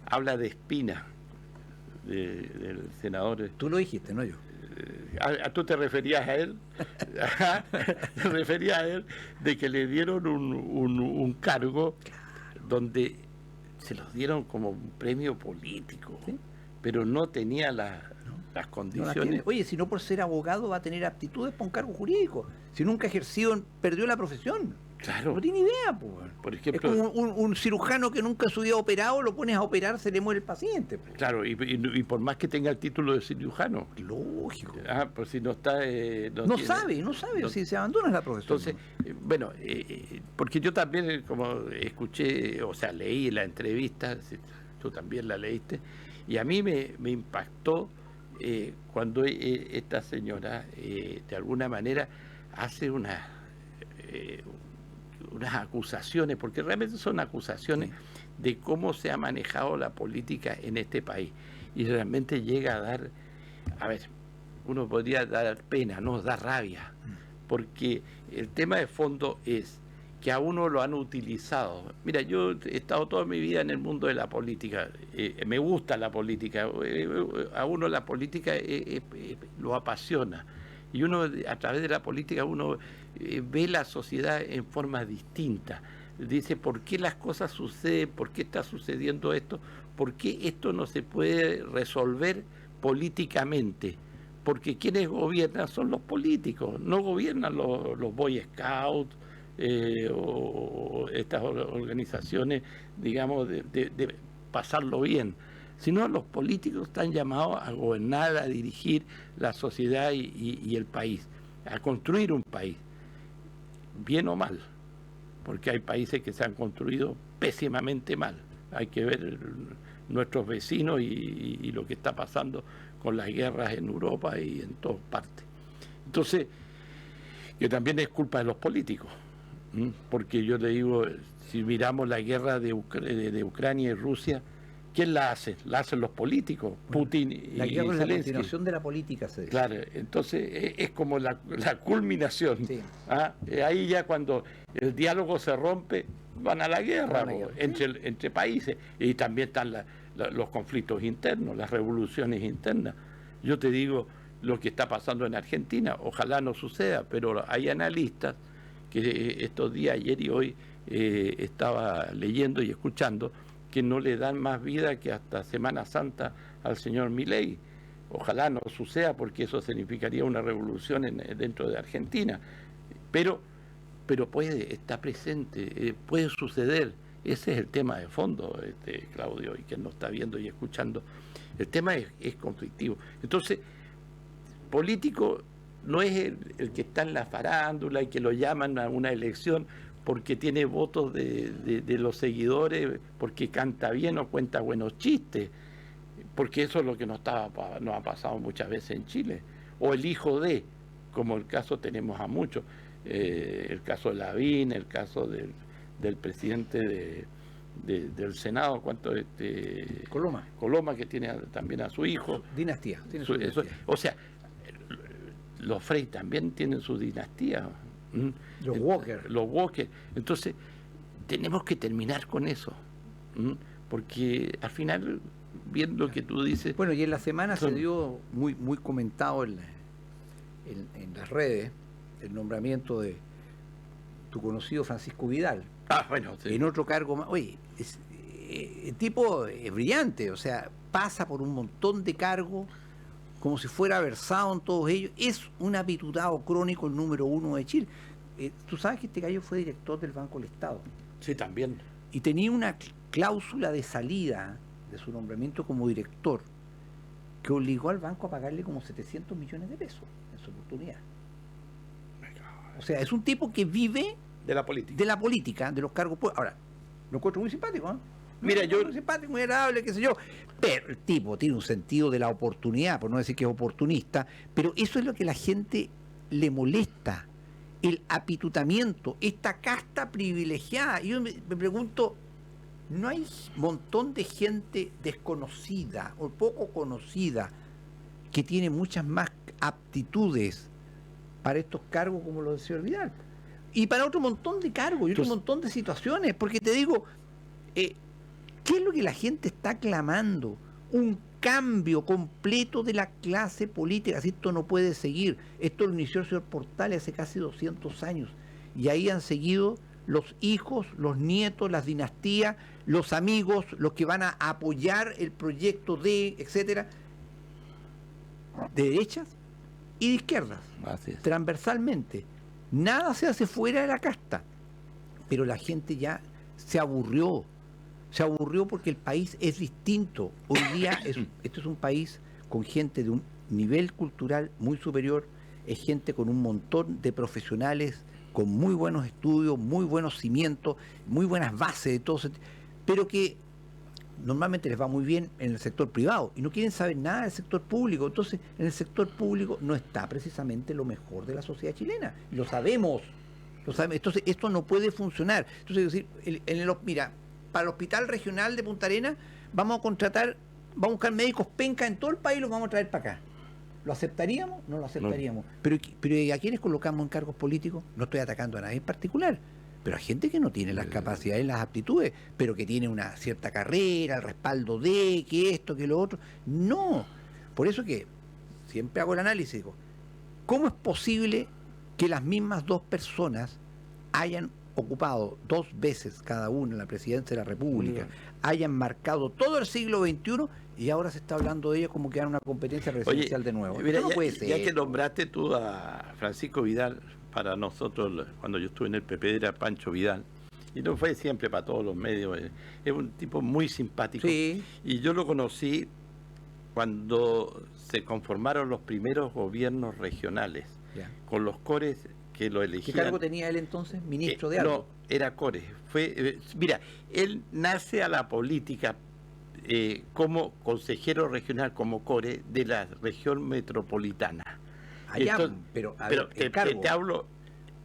habla de Espina, del senador. Tú lo dijiste, no yo. ¿Tú te referías a él? Te referías a él de que le dieron un cargo donde se los dieron como un premio político, ¿sí? Pero no tenía las condiciones. Oye, si no por ser abogado va a tener aptitudes para un cargo jurídico. Si nunca ha ejercido, perdió la profesión. Claro. No tiene idea, pues. Por ejemplo, es como un cirujano que nunca en su vida ha operado, lo pones a operar, se le muere el paciente. Pues. Claro, y por más que tenga el título de cirujano. Lógico. Por si no está... no sabe, si se abandona la profesión. Entonces, bueno, porque yo también, como escuché, o sea, leí la entrevista, tú también la leíste, y a mí me impactó cuando esta señora, de alguna manera, hace unas acusaciones, porque realmente son acusaciones de cómo se ha manejado la política en este país, y realmente llega a dar, a ver, uno podría dar pena, nos da rabia, porque el tema de fondo es que a uno lo han utilizado. Mira, yo he estado toda mi vida en el mundo de la política, me gusta la política, a uno la política lo apasiona, y uno a través de la política uno ve la sociedad en forma distinta, dice por qué las cosas suceden, por qué está sucediendo esto, por qué esto no se puede resolver políticamente. Porque quienes gobiernan son los políticos, no gobiernan los Boy Scouts o estas organizaciones, digamos, de pasarlo bien, sino los políticos están llamados a gobernar, a dirigir la sociedad y el país, a construir un país, bien o mal, porque hay países que se han construido pésimamente mal. Hay que ver nuestros vecinos y lo que está pasando con las guerras en Europa y en todas partes. Entonces, que también es culpa de los políticos, porque yo te digo, si miramos la guerra de Ucrania y Rusia, ¿quién la hace? La hacen los políticos, Putin y la guerra es la Zelensky. continuación de la política, se dice. Claro, entonces es como la culminación. Sí. Ahí ya cuando el diálogo se rompe, van a la guerra, entre países, y también están los conflictos internos, las revoluciones internas. Yo te digo lo que está pasando en Argentina, ojalá no suceda, pero hay analistas que estos días, ayer y hoy, estaba leyendo y escuchando, que no le dan más vida que hasta Semana Santa al señor Milei. Ojalá no suceda, porque eso significaría una revolución dentro de Argentina. Pero está presente, puede suceder. Ese es el tema de fondo, Claudio, y quien nos está viendo y escuchando. El tema es conflictivo. Entonces, político no es el que está en la farándula y que lo llaman a una elección porque tiene votos de los seguidores, porque canta bien o cuenta buenos chistes, porque eso es lo que nos ha pasado muchas veces en Chile. O el hijo de, como el caso tenemos a muchos, el caso de Lavín, el caso del presidente del Senado, Coloma, que tiene también a su hijo. Dinastía. O sea, los Frey también tienen su dinastía. Los Walker. Entonces, tenemos que terminar con eso. Porque al final, viendo lo que tú dices... Bueno, y en la semana se dio muy comentado en las redes el nombramiento de tu conocido Francisco Vidal. Bueno, sí. En otro cargo más. Oye, el tipo es brillante, o sea, pasa por un montón de cargos como si fuera versado en todos ellos. Es un apitutado crónico, el número 1 de Chile. Tú sabes que este gallo fue director del Banco del Estado. Sí, también. Y tenía una cláusula de salida de su nombramiento como director que obligó al banco a pagarle como 700 millones de pesos en su oportunidad. O sea, es un tipo que vive de la política. De la política, de los cargos. Ahora, lo encuentro muy simpático, ¿eh? Mira, muy simpático, muy agradable, qué sé yo. Pero el tipo tiene un sentido de la oportunidad, por no decir que es oportunista, pero eso es lo que a la gente le molesta. El apitutamiento, esta casta privilegiada. Y yo me pregunto, ¿no hay un montón de gente desconocida o poco conocida que tiene muchas más aptitudes para estos cargos como lo del señor Vidal? Y para otro montón de cargos y otro montón de situaciones, porque te digo, ¿qué es lo que la gente está clamando? Un cambio completo de la clase política. Si esto no puede seguir, esto lo inició el señor Portales hace casi 200 años, y ahí han seguido los hijos, los nietos, las dinastías, los amigos, los que van a apoyar el proyecto etcétera, de derechas y de izquierdas, transversalmente. Nada se hace fuera de la casta, pero la gente ya se aburrió porque el país es distinto. Hoy día esto es un país con gente de un nivel cultural muy superior, es gente con un montón de profesionales, con muy buenos estudios, muy buenos cimientos, muy buenas bases de todo, pero que normalmente les va muy bien en el sector privado y no quieren saber nada del sector público. Entonces, en el sector público no está precisamente lo mejor de la sociedad chilena. Lo sabemos. Entonces, esto no puede funcionar. Entonces, decir, mira, para el Hospital Regional de Punta Arenas vamos a buscar médicos penca en todo el país y los vamos a traer para acá. ¿Lo aceptaríamos? No lo aceptaríamos. Pero ¿a quiénes colocamos en cargos políticos? No estoy atacando a nadie en particular, pero a gente que no tiene las capacidades, las aptitudes, pero que tiene una cierta carrera, el respaldo de, que esto, que lo otro. No. Por eso que siempre hago el análisis, digo, ¿cómo es posible que las mismas dos personas hayan ocupado 2 veces cada una la presidencia de la República, hayan marcado todo el siglo XXI y ahora se está hablando de ellos como que eran una competencia presidencial de nuevo? Mira, no puede ser. Ya que nombraste tú a Francisco Vidal, para nosotros, cuando yo estuve en el PP, era Pancho Vidal, y no fue siempre para todos los medios, es un tipo muy simpático, Sí. y yo lo conocí cuando se conformaron los primeros gobiernos regionales, Ya. con los cores que lo ¿Qué elegían. cargo tenía él entonces? ¿Ministro de algo? No, era core. Mira, él nace a la política como consejero regional, como core de la región metropolitana. Allá, Entonces, pero te hablo.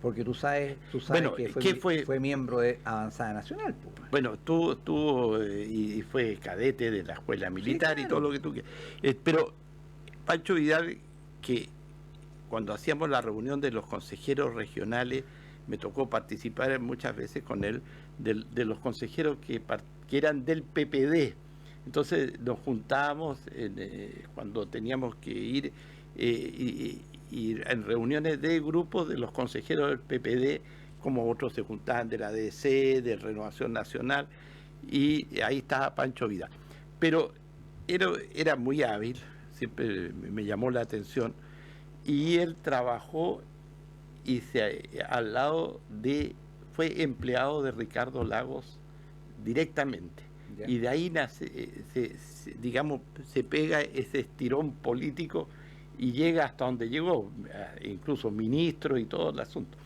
porque tú sabes Bueno, que ¿qué fue? fue miembro de Avanzada Nacional. Pues. Bueno, tú y fue cadete de la escuela militar, claro. y todo lo que tú quieras. Pero Pancho Vidal, que cuando hacíamos la reunión de los consejeros regionales, me tocó participar muchas veces con él, de los consejeros que eran del PPD. Entonces nos juntábamos cuando teníamos que ir y en reuniones de grupos de los consejeros del PPD, como otros se juntaban de la DC, de Renovación Nacional, y ahí estaba Pancho Vidal. Pero era muy hábil, siempre me llamó la atención, y él trabajó al lado fue empleado de Ricardo Lagos directamente. Ya. Y de ahí nace, digamos, se pega ese estirón político y llega hasta donde llegó, incluso ministro y todo el asunto.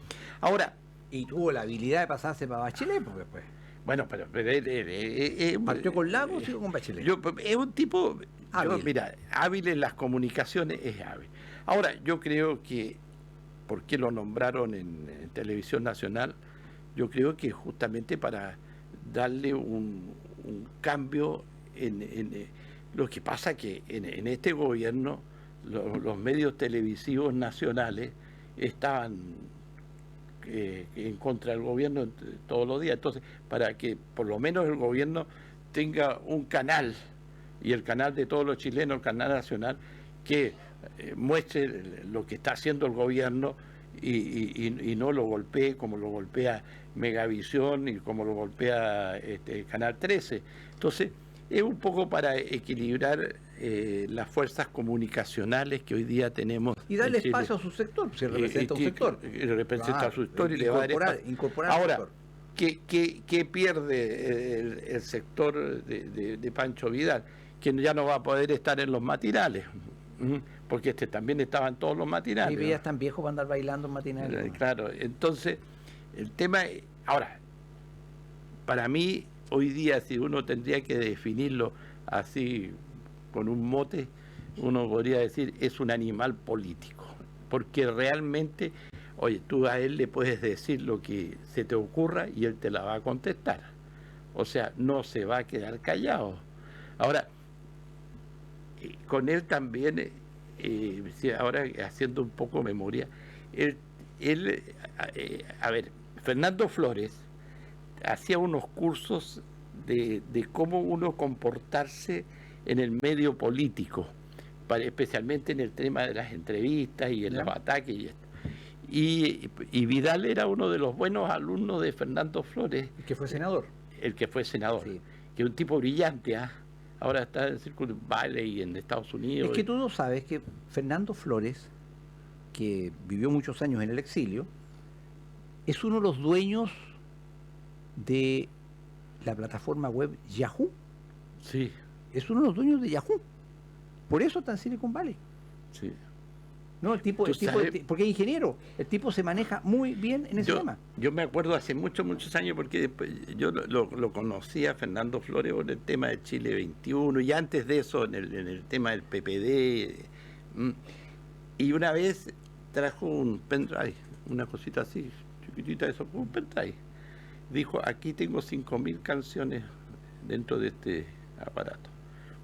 Ahora, Y tuvo la habilidad de pasarse para Bachelet, porque después. bueno, pero ¿Partió con Lagos o con Bachelet? es un tipo, Hábil. mira, hábil en las comunicaciones, es hábil. Ahora, yo creo que, ¿por qué lo nombraron en Televisión Nacional? Yo creo que justamente para darle un cambio en lo que pasa que en este gobierno los medios televisivos nacionales estaban en contra del gobierno todos los días. Entonces, para que por lo menos el gobierno tenga un canal, y el canal de todos los chilenos, el canal nacional, que muestre lo que está haciendo el gobierno y no lo golpee como lo golpea Megavisión y como lo golpea Canal 13. Entonces, es un poco para equilibrar las fuerzas comunicacionales que hoy día tenemos. Y darle en Chile. espacio a su sector, si representa un sector. Representa a su sector y le va a dar espacio. Incorporar al Ahora, sector. ¿qué pierde el sector de Pancho Vidal? Que ya no va a poder estar en los matinales, porque también estaba en todos los matinales. Y ya es tan viejo para andar bailando en matinales. Claro, entonces, el tema... Ahora, para mí, hoy día, si uno tendría que definirlo así, con un mote, uno podría decir, es un animal político, porque realmente, oye, tú a él le puedes decir lo que se te ocurra y él te la va a contestar. O sea, no se va a quedar callado. Ahora, con él también, ahora haciendo un poco memoria, a ver, Fernando Flores hacía unos cursos de cómo uno comportarse en el medio político, especialmente en el tema de las entrevistas y en los ataques y esto. Y Vidal era uno de los buenos alumnos de Fernando Flores. Que fue senador. El que fue senador. Sí. Que es un tipo brillante, ahora está en el Círculo Valley en Estados Unidos. Es que tú no sabes que Fernando Flores, que vivió muchos años en el exilio, es uno de los dueños de la plataforma web Yahoo. Sí, Es uno de los dueños de Yahoo. Por eso está en Silicon Valley. sí. No, porque es ingeniero. El tipo se maneja muy bien en ese tema. Yo me acuerdo hace muchos años, porque después yo lo conocí a Fernando Flores por el tema de Chile 21, y antes de eso en el tema del PPD. Y una vez trajo un pendrive, una cosita así, chiquitita, eso, un pendrive. Dijo, aquí tengo 5.000 canciones dentro de este aparato.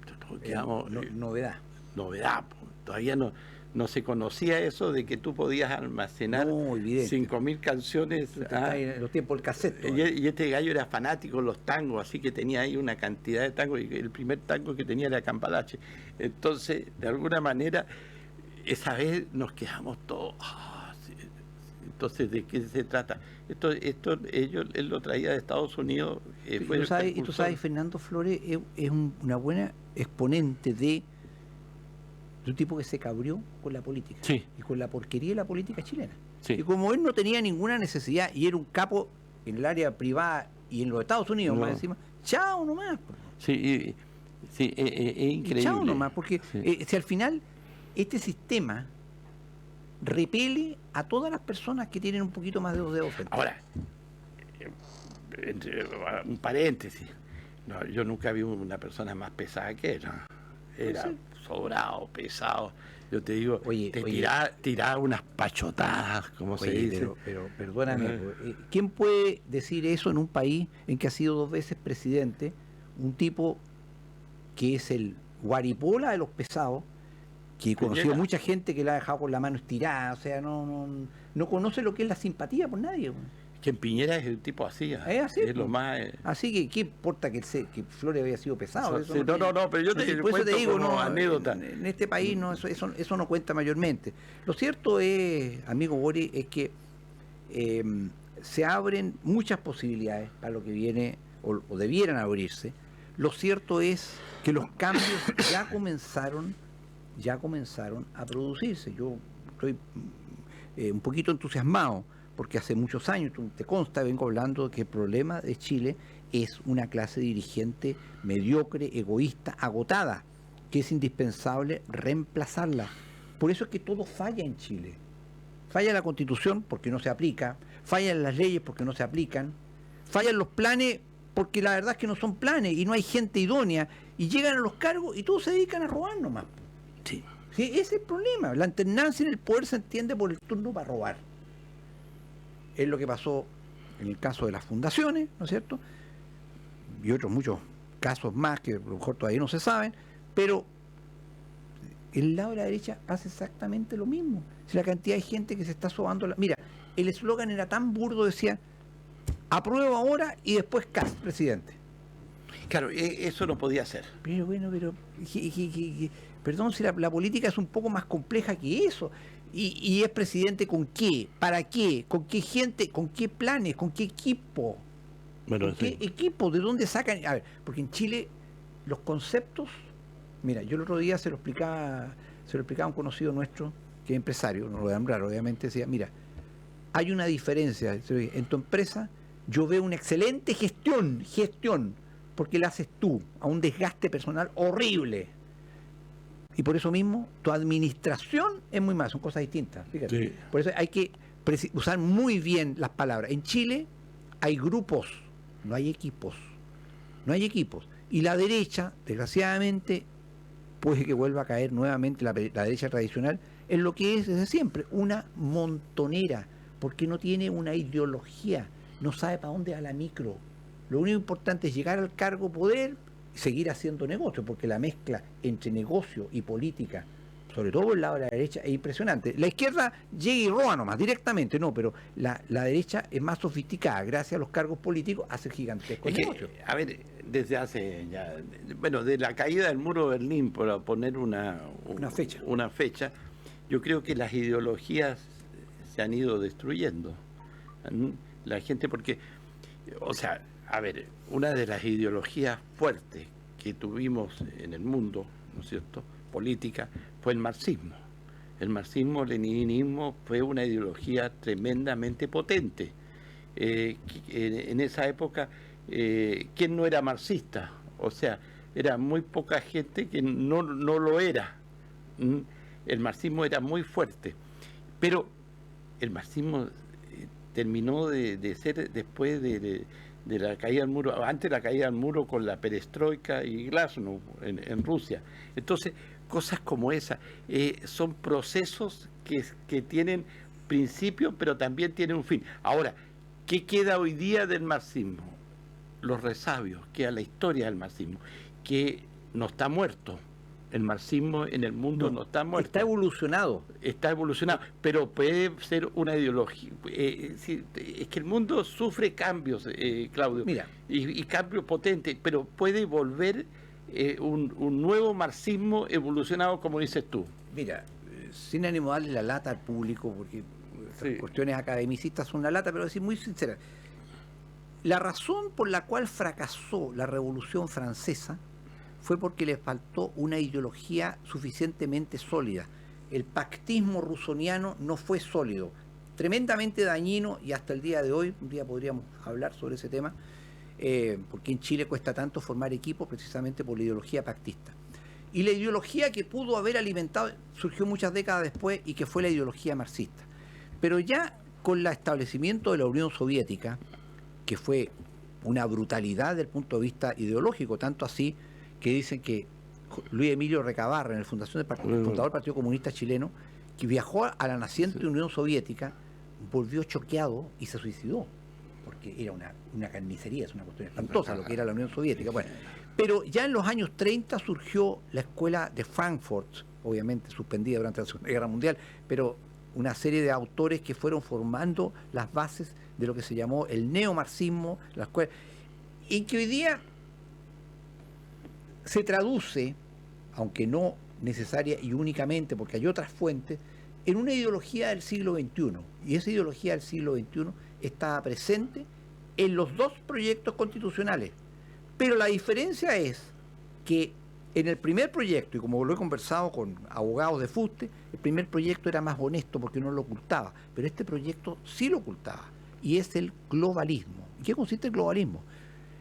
Pero todos quedamos, Novedad. novedad, todavía no no se conocía eso de que tú podías almacenar No, evidente. 5.000 canciones. En los tiempos del cassette. todavía. Y este gallo era fanático de los tangos, así que tenía ahí una cantidad de tangos, y el primer tango que tenía era Campalache. Entonces, de alguna manera, esa vez nos quedamos todos. Sí. Entonces, ¿de qué se trata? Él lo traía de Estados Unidos. Y tú sabes, Fernando Flores es una buena exponente de un tipo que se cabrió con la política, Sí. y con la porquería de la política chilena. Sí. Y como él no tenía ninguna necesidad y era un capo en el área privada y en los Estados Unidos, No. más encima, chao nomás. Sí, sí, es increíble. Chao nomás, porque Sí. si al final este sistema repele a todas las personas que tienen un poquito más de dos dedos frente. Ahora, un paréntesis. No, yo nunca vi una persona más pesada que él. ¿No? Era Sí. sobrado, pesado. Yo te digo, Oye, tiraba unas pachotadas, como se Oye, dice. pero perdóname, ¿quién puede decir eso en un país en que ha sido 2 veces presidente un tipo que es el guaripola de los pesados, que conoció Piñera. mucha gente que la ha dejado con la mano estirada, o sea, no conoce lo que es la simpatía por nadie? Que en Piñera es el tipo así. Es así, Es lo pues. más. Así que, ¿qué importa que Flores había sido pesado? Sí, no, pero yo te por eso cuento como no, anécdota. en este país eso no cuenta mayormente. Lo cierto es, amigo Boris, es que se abren muchas posibilidades para lo que viene, o debieran abrirse. Lo cierto es que los cambios ya comenzaron a producirse. Yo estoy un poquito entusiasmado, porque hace muchos años, tú te consta, vengo hablando de que el problema de Chile es una clase dirigente mediocre, egoísta, agotada, que es indispensable reemplazarla. Por eso es que todo falla en Chile. Falla la Constitución porque no se aplica, fallan las leyes porque no se aplican, fallan los planes porque la verdad es que no son planes y no hay gente idónea, y llegan a los cargos y todos se dedican a robar nomás. Sí. Sí, ese es el problema. La alternancia en el poder se entiende por el turno para robar. Es lo que pasó en el caso de las fundaciones, ¿no es cierto? Y otros muchos casos más que a lo mejor todavía no se saben, pero el lado de la derecha hace exactamente lo mismo. Si la cantidad de gente que se está sobando... Mira, el eslogan era tan burdo, decía, apruebo ahora y después Kast, presidente. Claro, eso no podía ser. Pero bueno, perdón, si la política es un poco más compleja que eso. Y es presidente con qué, para qué, con qué gente, con qué planes, con qué equipo. Bueno, ¿Con qué equipo? ¿De dónde sacan? A ver, porque en Chile los conceptos... Mira, yo el otro día se lo explicaba a un conocido nuestro, que es empresario, no lo voy a nombrar, obviamente, decía, mira, hay una diferencia. En tu empresa yo veo una excelente gestión, porque la haces tú, a un desgaste personal horrible. Y por eso mismo, tu administración es muy mal, son cosas distintas. Fíjate. Sí. Por eso hay que usar muy bien las palabras. En Chile hay grupos, no hay equipos. No hay equipos. Y la derecha, desgraciadamente, puede que vuelva a caer nuevamente la derecha tradicional en lo que es desde siempre, una montonera, porque no tiene una ideología, no sabe para dónde va la micro. Lo único importante es llegar al cargo, poder, y seguir haciendo negocio, porque la mezcla entre negocio y política, sobre todo por el lado de la derecha, es impresionante. La izquierda llega y roba nomás, directamente, no, pero la derecha es más sofisticada, gracias a los cargos políticos, hace gigantescos negocios. A ver, desde hace ya, bueno, de la caída del muro de Berlín, por poner una fecha, yo creo que las ideologías se han ido destruyendo. La gente, porque, o sea, a ver, una de las ideologías fuertes que tuvimos en el mundo, ¿no es cierto?, política, fue el marxismo. El marxismo-leninismo fue una ideología tremendamente potente. En esa época, ¿quién no era marxista? O sea, era muy poca gente que no lo era. El marxismo era muy fuerte. Pero el marxismo terminó de ser después de la caída del muro, antes de la caída del muro con la perestroika y glasnost en Rusia. Entonces, cosas como esas son procesos que tienen principio, pero también tienen un fin. Ahora, ¿qué queda hoy día del marxismo? Los resabios, queda la historia del marxismo, que no está muerto, el marxismo en el mundo no está muerto. Está evolucionado. Está evolucionado, pero puede ser una ideología. Es que el mundo sufre cambios, Claudio, Mira. y cambios potentes, pero puede volver un nuevo marxismo evolucionado, como dices tú. Mira, sin ánimo de darle la lata al público, porque estas cuestiones academicistas son una lata, pero decir muy sincera, la razón por la cual fracasó la Revolución Francesa fue porque le faltó una ideología suficientemente sólida. El pactismo rusoniano no fue sólido, tremendamente dañino, y hasta el día de hoy, un día podríamos hablar sobre ese tema, porque en Chile cuesta tanto formar equipos precisamente por la ideología pactista. Y la ideología que pudo haber alimentado surgió muchas décadas después, y que fue la ideología marxista. Pero ya con el establecimiento de la Unión Soviética, que fue una brutalidad desde el punto de vista ideológico, tanto así que dicen que Luis Emilio Recabarren, el fundador del Partido Comunista Chileno, que viajó a la naciente Unión Soviética, volvió choqueado y se suicidó, porque era una carnicería, es una cuestión espantosa lo que era la Unión Soviética. Bueno, pero ya en los años 30 surgió la escuela de Frankfurt, obviamente suspendida durante la Segunda Guerra Mundial, pero una serie de autores que fueron formando las bases de lo que se llamó el neomarxismo, la escuela, y que hoy día se traduce, aunque no necesaria y únicamente, porque hay otras fuentes, en una ideología del siglo XXI. Y esa ideología del siglo XXI estaba presente en los dos proyectos constitucionales. Pero la diferencia es que en el primer proyecto, y como lo he conversado con abogados de fuste, el primer proyecto era más honesto porque no lo ocultaba, pero este proyecto sí lo ocultaba, y es el globalismo. ¿En qué consiste el globalismo?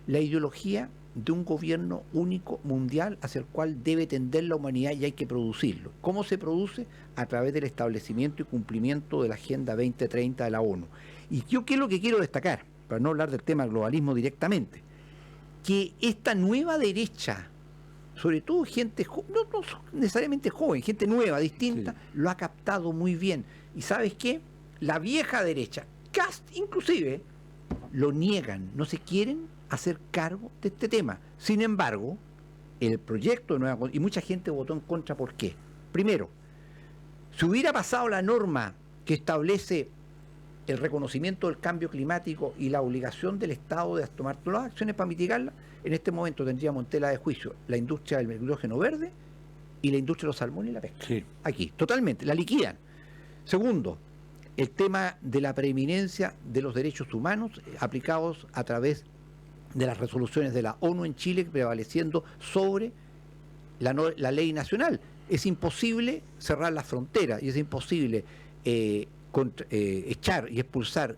La ideología de un gobierno único mundial hacia el cual debe tender la humanidad, y hay que producirlo. ¿Cómo se produce? A través del establecimiento y cumplimiento de la Agenda 2030 de la ONU. Y yo, ¿qué es lo que quiero destacar? Para no hablar del tema del globalismo directamente, que esta nueva derecha, sobre todo gente, no necesariamente joven, gente nueva, distinta, lo ha captado muy bien. ¿Y sabes qué? La vieja derecha, Kast inclusive, lo niegan, no se quieren hacer cargo de este tema. Sin embargo, el proyecto de nueva, y mucha gente votó en contra, ¿por qué? Primero, si hubiera pasado la norma que establece el reconocimiento del cambio climático y la obligación del Estado de tomar todas las acciones para mitigarla, en este momento tendríamos en tela de juicio la industria del hidrógeno verde y la industria de los salmones y la pesca. Sí. Aquí, totalmente, la liquidan. Segundo, el tema de la preeminencia de los derechos humanos aplicados a través de las resoluciones de la ONU en Chile, prevaleciendo sobre la ley nacional. Es imposible cerrar las fronteras y es imposible echar y expulsar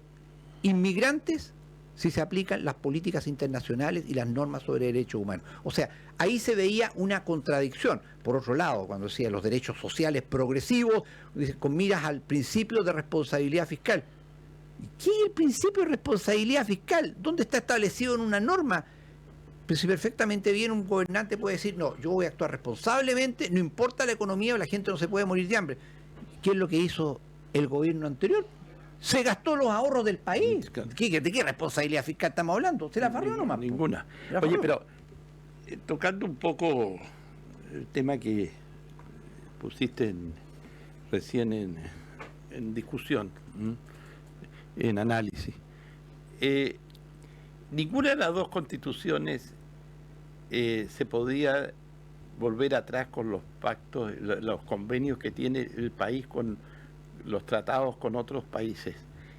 inmigrantes si se aplican las políticas internacionales y las normas sobre derechos humanos. O sea, ahí se veía una contradicción. Por otro lado, cuando decía los derechos sociales progresivos, con miras al principio de responsabilidad fiscal. ¿Qué es el principio de responsabilidad fiscal? ¿Dónde está establecido en una norma? Pero si perfectamente bien un gobernante puede decir, no, yo voy a actuar responsablemente, no importa la economía, la gente no se puede morir de hambre. ¿Qué es lo que hizo el gobierno anterior? Se gastó los ahorros del país. ¿De qué responsabilidad fiscal estamos hablando? ¿Se la farró nomás? Ninguna. Oye, pero tocando un poco el tema que pusiste recién en discusión, en análisis, ninguna de las dos constituciones se podía volver atrás con los pactos, los convenios que tiene el país con los tratados con otros países.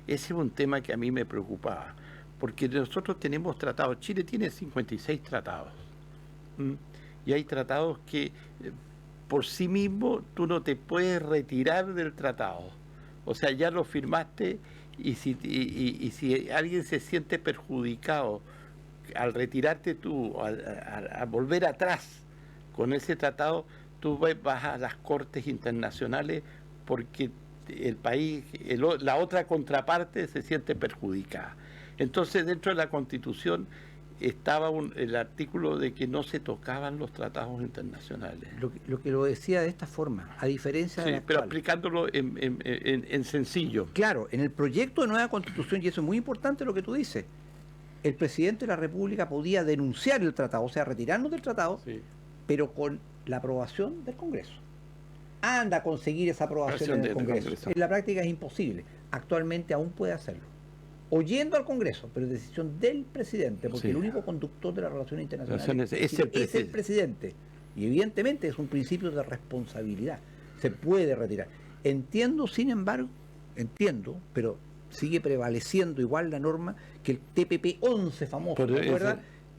Ese es un tema que a mí me preocupaba, porque nosotros tenemos tratados, Chile tiene 56 tratados, y hay tratados que por sí mismo tú no te puedes retirar del tratado, o sea, ya lo firmaste, y si alguien se siente perjudicado al retirarte tú, a volver atrás con ese tratado, tú vas a las cortes internacionales porque el país, la otra contraparte se siente perjudicada. Entonces, dentro de la Constitución estaba el artículo de que no se tocaban los tratados internacionales. Lo que lo decía de esta forma, a diferencia de la pero actual. aplicándolo en sencillo. Claro, en el proyecto de nueva Constitución, y eso es muy importante lo que tú dices, el presidente de la República podía denunciar el tratado, o sea, retirarnos del tratado, pero con la aprobación del Congreso. Anda a conseguir esa aprobación en el Congreso. En la práctica es imposible. Actualmente aún puede hacerlo. Oyendo al Congreso, pero es decisión del presidente, porque el único conductor de las relaciones internacionales es el presidente. Y evidentemente es un principio de responsabilidad. Se puede retirar. Entiendo, sin embargo, pero sigue prevaleciendo igual la norma que el TPP-11 famoso, ¿te acuerdas?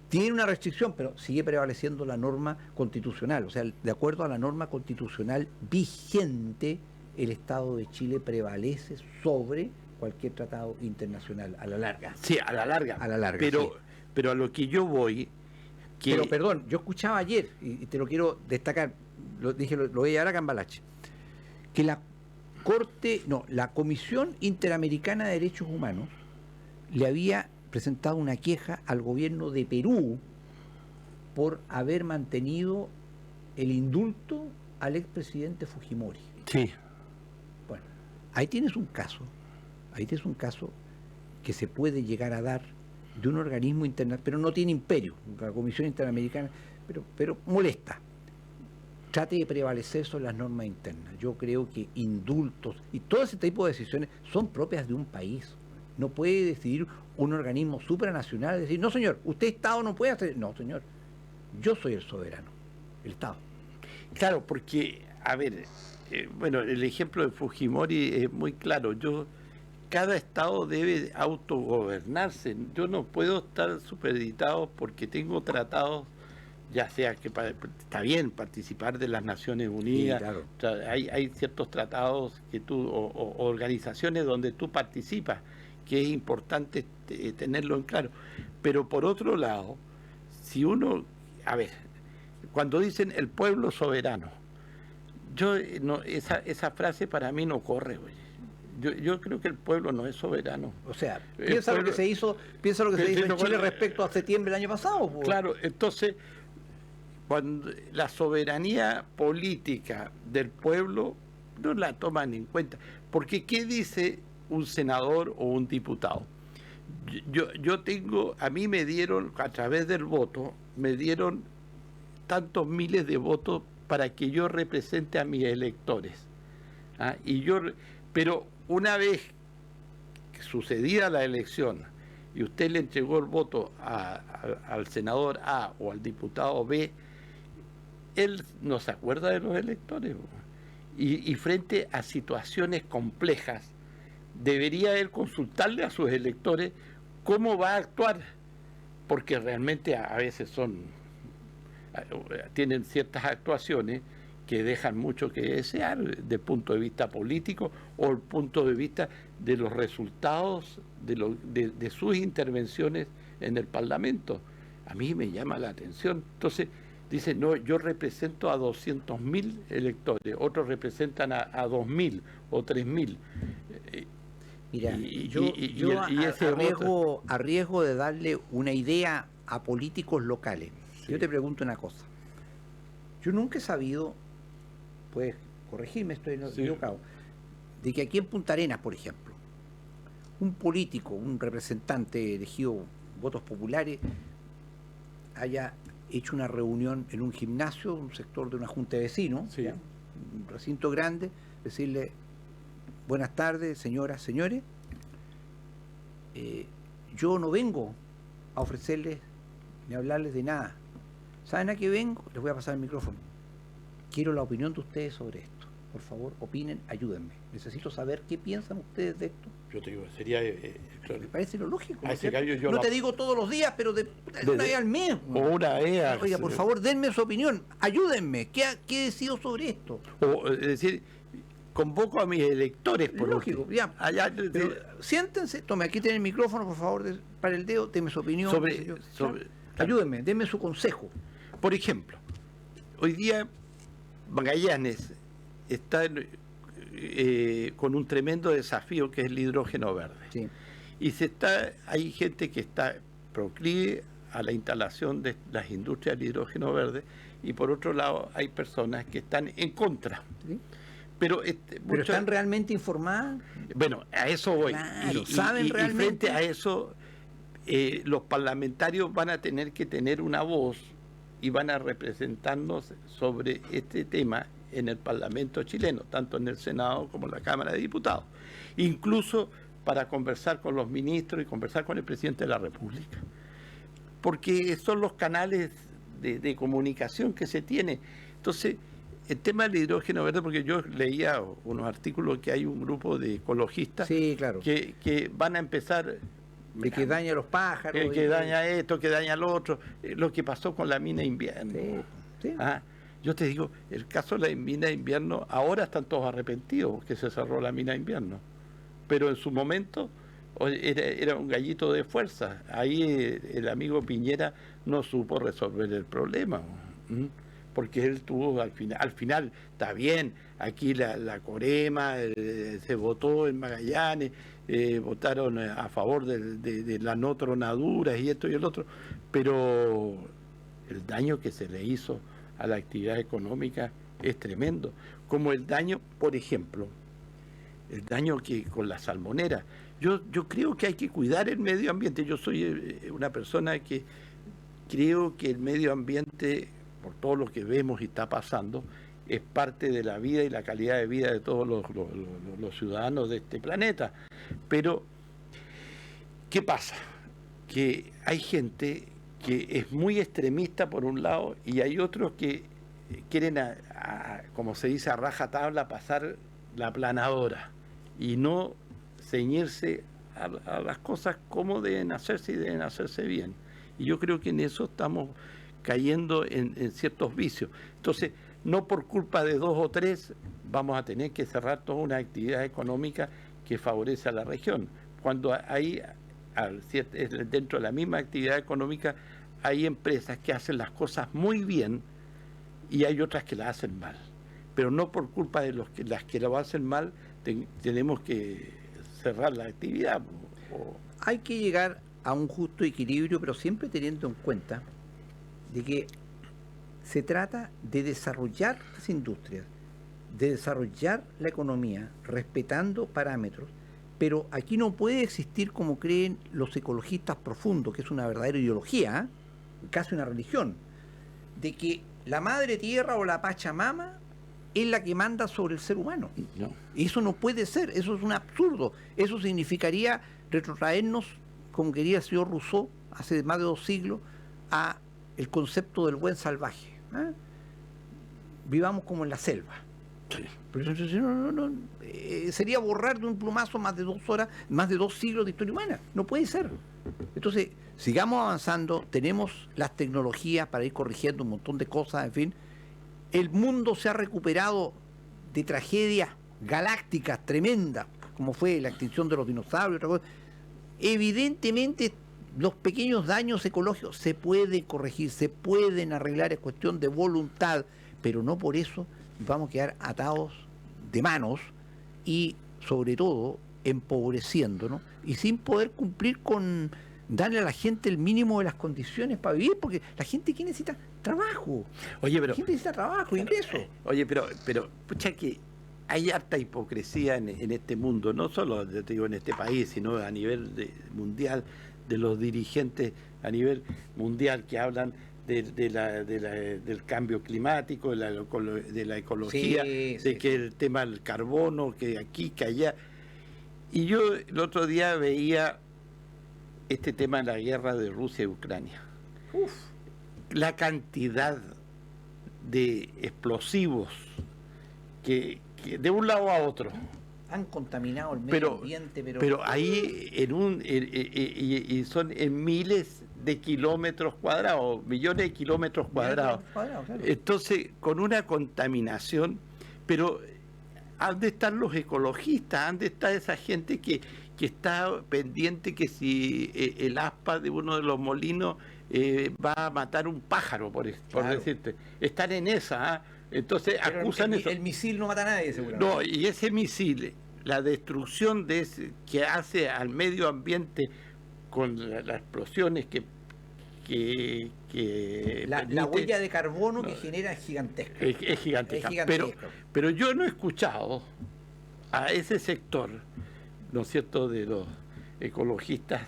Tiene una restricción, pero sigue prevaleciendo la norma constitucional. O sea, de acuerdo a la norma constitucional vigente, el Estado de Chile prevalece sobre cualquier tratado internacional a la larga. Sí, a la larga. A la larga. Pero a lo que yo voy... Pero perdón, yo escuchaba ayer, y te lo quiero destacar, lo voy a llevar a Cambalache, que la Comisión Interamericana de Derechos Humanos le había presentado una queja al gobierno de Perú por haber mantenido el indulto al expresidente Fujimori. Sí. Bueno, ahí tienes un caso que se puede llegar a dar de un organismo internacional, pero no tiene imperio, la Comisión Interamericana, pero molesta. Trate de prevalecer sobre las normas internas. Yo creo que indultos y todo ese tipo de decisiones son propias de un país. No puede decidir un organismo supranacional, decir, no señor, usted Estado no puede hacer... No señor, yo soy el soberano, el Estado. Claro, porque, a ver, bueno, el ejemplo de Fujimori es muy claro. Cada Estado debe autogobernarse. Yo no puedo estar supeditado porque tengo tratados, ya sea que está bien participar de las Naciones Unidas, sí, claro. O sea, hay ciertos tratados que o organizaciones donde tú participas, que es importante tenerlo en claro. Pero por otro lado, si uno, a ver, cuando dicen el pueblo soberano, esa frase para mí no corre, oye. Yo creo que el pueblo no es soberano. O sea, piensa lo que se hizo en Chile respecto a septiembre del año pasado. Pues. Claro, entonces, cuando la soberanía política del pueblo no la toman en cuenta. Porque ¿qué dice un senador o un diputado? A mí me dieron, a través del voto, me dieron tantos miles de votos para que yo represente a mis electores. Pero una vez que sucedía la elección y usted le entregó el voto al senador A o al diputado B, él no se acuerda de los electores. Y frente a situaciones complejas, debería él consultarle a sus electores cómo va a actuar, porque realmente a veces tienen ciertas actuaciones que dejan mucho que desear desde el punto de vista político o el punto de vista de los resultados de sus intervenciones en el Parlamento. A mí me llama la atención. Entonces, dice, no, yo represento a 200.000 electores, otros representan a 2.000 o 3.000. Mira, a riesgo de darle una idea a políticos locales, sí. Yo te pregunto una cosa. Yo nunca he sabido, puedes corregirme, estoy equivocado, de que aquí en Punta Arenas, por ejemplo, un político, un representante elegido votos populares, haya hecho una reunión en un gimnasio, un sector de una junta de vecinos, sí. Un recinto grande, decirle, buenas tardes, señoras, señores, yo no vengo a ofrecerles ni a hablarles de nada. ¿Saben a qué vengo? Les voy a pasar el micrófono. Quiero la opinión de ustedes sobre esto. Por favor, opinen, ayúdenme. Necesito saber qué piensan ustedes de esto. Yo te digo, sería... claro. Me parece lo lógico. No te digo todos los días, pero de una vez al mes. O una vez. Oiga, por favor, denme su opinión. Ayúdenme. ¿Qué decido sobre esto? O es decir, convoco a mis electores. Por lógico, ya. Siéntense, tome, aquí tiene el micrófono, por favor, para el dedo, denme su opinión. Ayúdenme, denme su consejo. Por ejemplo, hoy día Magallanes está con un tremendo desafío que es el hidrógeno verde. Sí. Y hay gente que está proclive a la instalación de las industrias del hidrógeno verde y por otro lado hay personas que están en contra. ¿Sí? Pero ¿están realmente informadas? Bueno, a eso voy. Claro, ¿saben realmente? Y frente a eso, los parlamentarios van a tener que tener una voz y van a representarnos sobre este tema en el Parlamento chileno, tanto en el Senado como en la Cámara de Diputados, incluso para conversar con los ministros y conversar con el presidente de la República, porque son los canales de comunicación que se tiene. Entonces, el tema del hidrógeno verde, porque yo leía unos artículos que hay un grupo de ecologistas, sí, claro, que van a empezar... De que daña a los pájaros. Que daña esto, que daña lo otro, lo que pasó con la mina invierno. Sí, sí. Yo te digo, el caso de la mina invierno, ahora están todos arrepentidos porque se cerró la mina invierno, pero en su momento era un gallito de fuerza. Ahí el amigo Piñera no supo resolver el problema, porque él tuvo al final está bien, aquí la Corema se votó en Magallanes, votaron a favor de la no tronadura y esto y el otro, pero el daño que se le hizo a la actividad económica es tremendo, como el daño, por ejemplo, el daño que con la salmonera. Yo creo que hay que cuidar el medio ambiente. Yo soy una persona que creo que el medio ambiente, por todo lo que vemos y está pasando, es parte de la vida y la calidad de vida de todos los ciudadanos de este planeta. Pero, ¿qué pasa? Que hay gente que es muy extremista por un lado y hay otros que quieren, como se dice, a rajatabla pasar la aplanadora y no ceñirse a las cosas como deben hacerse y deben hacerse bien. Y yo creo que en eso estamos cayendo en ciertos vicios. Entonces, no por culpa de 2 o 3 vamos a tener que cerrar toda una actividad económica que favorece a la región. Cuando hay, dentro de la misma actividad económica, hay empresas que hacen las cosas muy bien y hay otras que las hacen mal. Pero no por culpa de las que lo hacen mal tenemos que cerrar la actividad. Hay que llegar a un justo equilibrio, pero siempre teniendo en cuenta de que se trata de desarrollar las industrias, de desarrollar la economía, respetando parámetros, pero aquí no puede existir, como creen los ecologistas profundos, que es una verdadera ideología, casi una religión, de que la madre tierra o la Pachamama es la que manda sobre el ser humano. No. Eso no puede ser, eso es un absurdo. Eso significaría retrotraernos, como quería el señor Rousseau, hace más de 2 siglos, a el concepto del buen salvaje. Vivamos como en la selva. Sí. Pero no, sería borrar de un plumazo más de 2 horas, más de 2 siglos de historia humana. No puede ser. Entonces, sigamos avanzando, tenemos las tecnologías para ir corrigiendo un montón de cosas, en fin. El mundo se ha recuperado de tragedias galácticas tremendas, como fue la extinción de los dinosaurios y otra cosa. Evidentemente, los pequeños daños ecológicos se pueden corregir, se pueden arreglar, es cuestión de voluntad, pero no por eso vamos a quedar atados de manos y, sobre todo, empobreciéndonos y sin poder cumplir con darle a la gente el mínimo de las condiciones para vivir, porque la gente que necesita trabajo. Oye, pero... La gente necesita trabajo, ingreso. Oye, pero pucha, que hay harta hipocresía en este mundo, no solo te digo en este país, sino a nivel mundial, de los dirigentes a nivel mundial que hablan del cambio climático, de la ecología, que el tema del carbono, que aquí, que allá. Y yo el otro día veía este tema de la guerra de Rusia y Ucrania. La cantidad de explosivos que de un lado a otro han contaminado el medio ambiente, pero ahí y son en miles de kilómetros cuadrados, millones de kilómetros cuadrados. Claro. Entonces, con una contaminación, pero ¿han de estar los ecologistas? ¿Han de estar esa gente que está pendiente que si el aspa de uno de los molinos va a matar un pájaro, por decirte? Están en esa, Entonces pero acusan eso. El misil no mata a nadie, seguramente. No, y ese misil, la destrucción que hace al medio ambiente con las explosiones la huella de carbono que genera es gigantesca. Es gigantesca. Pero yo no he escuchado a ese sector, ¿no es cierto?, de los ecologistas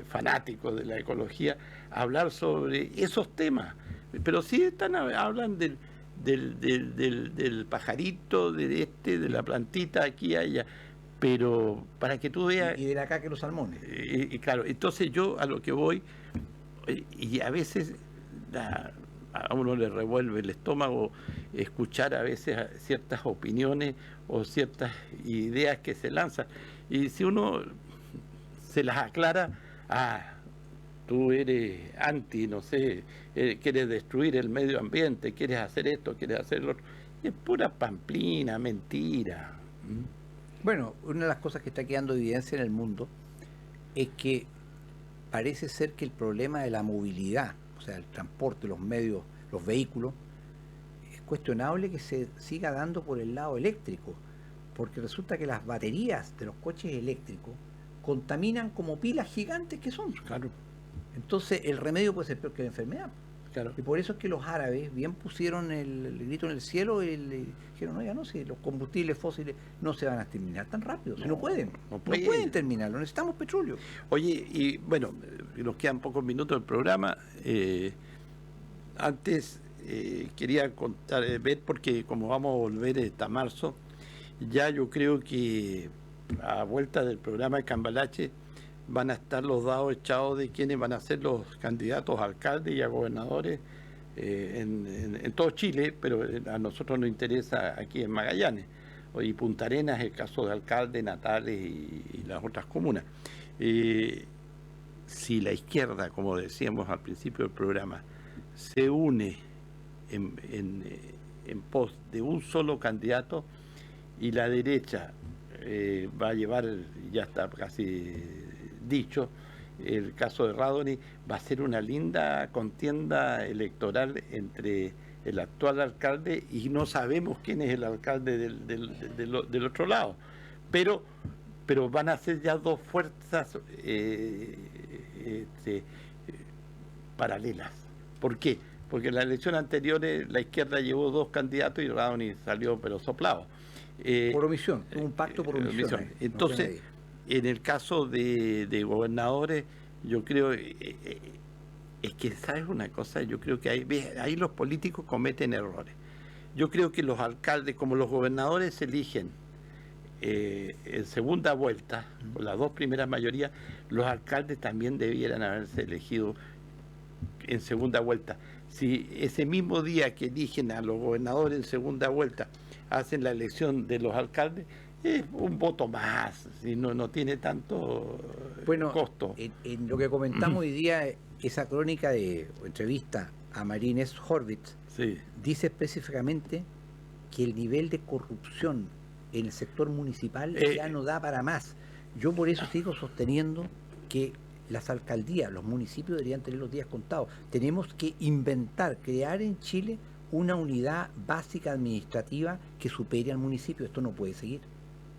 fanáticos de la ecología, hablar sobre esos temas. pero sí hablan del pajarito, de la plantita aquí allá, pero para que tú veas... Y de la caca y los salmones. Y claro, entonces yo a lo que voy, y a veces a uno le revuelve el estómago escuchar a veces ciertas opiniones o ciertas ideas que se lanzan, y si uno se las aclara, tú eres anti, no sé, quieres destruir el medio ambiente, quieres hacer esto, quieres hacer lo otro, y es pura pamplina, mentira. Bueno, una de las cosas que está quedando evidencia en el mundo es que parece ser que el problema de la movilidad, o sea, el transporte, los medios, los vehículos, es cuestionable que se siga dando por el lado eléctrico, porque resulta que las baterías de los coches eléctricos contaminan como pilas gigantes que son. Claro. Entonces el remedio puede ser peor que la enfermedad. Claro. Y por eso es que los árabes bien pusieron el grito en el cielo y dijeron, oiga, no, si los combustibles fósiles no se van a terminar tan rápido, si no pueden terminarlo, necesitamos petróleo. Oye, y bueno, nos quedan pocos minutos del programa. Antes quería contar, ver, porque como vamos a volver hasta marzo, ya yo creo que a vuelta del programa de Cambalache van a estar los dados echados de quiénes van a ser los candidatos a alcaldes y a gobernadores en todo Chile, pero a nosotros nos interesa aquí en Magallanes. Y Punta Arenas es el caso de alcalde, Natales y las otras comunas. Si la izquierda, como decíamos al principio del programa, se une en pos de un solo candidato, y la derecha va a llevar, ya está casi dicho, el caso de Radoni, va a ser una linda contienda electoral entre el actual alcalde y no sabemos quién es el alcalde del otro lado, pero van a ser ya dos fuerzas paralelas. ¿Por qué? Porque en la elección anterior la izquierda llevó dos candidatos y Radoni salió pero soplado. Por omisión, un pacto por omisión. Entonces, en el caso de gobernadores, yo creo, es que, ¿sabes una cosa? Yo creo que ahí los políticos cometen errores. Yo creo que los alcaldes, como los gobernadores se eligen en segunda vuelta, con las dos primeras mayorías, los alcaldes también debieran haberse elegido en segunda vuelta. Si ese mismo día que eligen a los gobernadores en segunda vuelta hacen la elección de los alcaldes, es un voto más, y no tiene tanto costo. En lo que comentamos hoy día, esa crónica de entrevista a Marines Horvitz, sí, dice específicamente que el nivel de corrupción en el sector municipal ya no da para más. Yo por eso sigo sosteniendo que las alcaldías, los municipios deberían tener los días contados. Tenemos que crear en Chile una unidad básica administrativa que supere al municipio. Esto no puede seguir.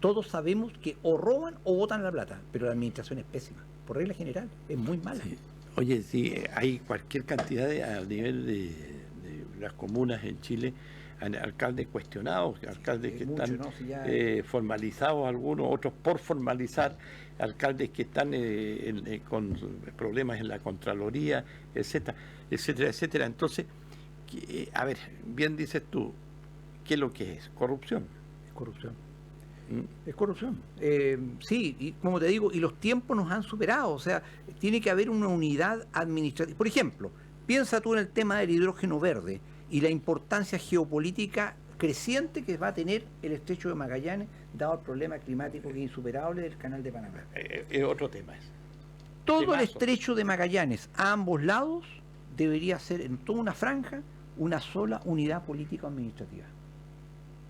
Todos sabemos que o roban o botan la plata, pero la administración es pésima. Por regla general, es muy mala. Sí. Oye, sí, hay cualquier cantidad a nivel de las comunas en Chile, alcaldes cuestionados, alcaldes que están formalizados algunos, otros por formalizar, alcaldes que están con problemas en la Contraloría, etcétera, etcétera, etcétera. Entonces, a ver, bien dices tú, ¿qué es lo que es? Corrupción. Es corrupción. Es corrupción. Sí, y como te digo, y los tiempos nos han superado, o sea, tiene que haber una unidad administrativa. Por ejemplo, piensa tú en el tema del hidrógeno verde y la importancia geopolítica creciente que va a tener el estrecho de Magallanes, dado el problema climático que es insuperable del canal de Panamá. Es otro tema eso. Todo el estrecho de Magallanes, a ambos lados, debería ser en toda una franja una sola unidad político-administrativa.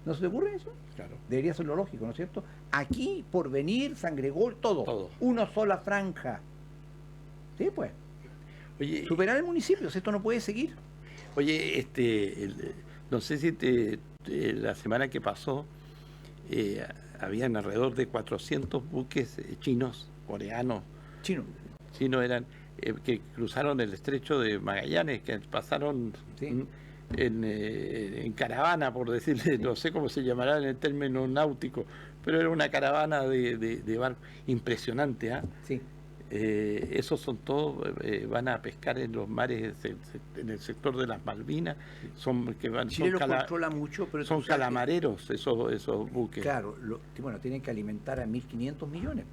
¿No se te ocurre eso? Claro. Debería ser lo lógico, ¿no es cierto? Aquí, Porvenir, Sangregol, todo. Una sola franja. Sí, pues. Oye, superar el municipio, esto no puede seguir. Oye, no sé si la semana que pasó habían alrededor de 400 buques chinos, coreanos. Chinos eran, que cruzaron el estrecho de Magallanes, que pasaron... Sí. En caravana, por decirle, no sé cómo se llamará en el término náutico, pero era una caravana de barco impresionante. Sí. esos son todos, van a pescar en los mares, en el sector de las Malvinas, Chile lo controla mucho, pero son calamareros esos buques. Claro, tienen que alimentar a 1.500 millones.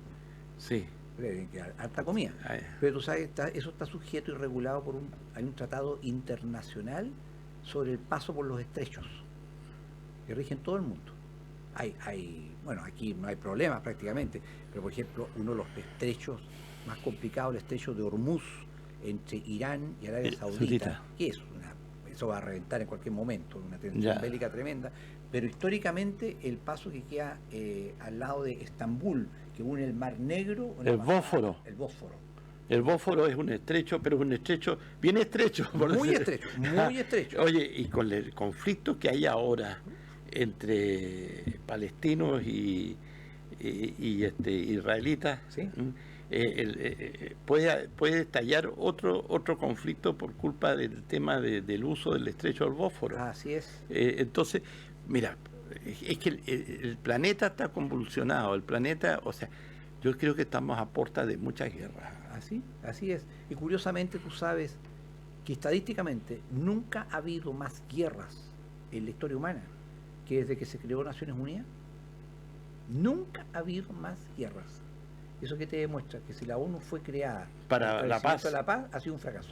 Sí. Tienen que dar harta comida. Pero tú sabes, eso está sujeto y regulado hay un tratado internacional sobre el paso por los estrechos, que rigen todo el mundo. Bueno, aquí no hay problemas prácticamente, pero por ejemplo, uno de los estrechos más complicados, el estrecho de Hormuz, entre Irán y Arabia Saudita, que eso va a reventar en cualquier momento, una tensión bélica tremenda, pero históricamente el paso que queda al lado de Estambul, que une el Mar Negro, el Bósforo. El Bósforo es un estrecho, pero es un estrecho bien estrecho. Muy estrecho. Oye, y con el conflicto que hay ahora entre palestinos y israelitas, ¿sí? Puede estallar otro conflicto por culpa del tema del uso del estrecho del Bósforo. Así es. Entonces, mira, es que el planeta está convulsionado, el planeta, o sea, yo creo que estamos a puerta de muchas guerras. Así es. Y curiosamente tú sabes que estadísticamente nunca ha habido más guerras en la historia humana que desde que se creó Naciones Unidas. Nunca ha habido más guerras. ¿Eso qué te demuestra? Que si la ONU fue creada para la paz, ha sido un fracaso.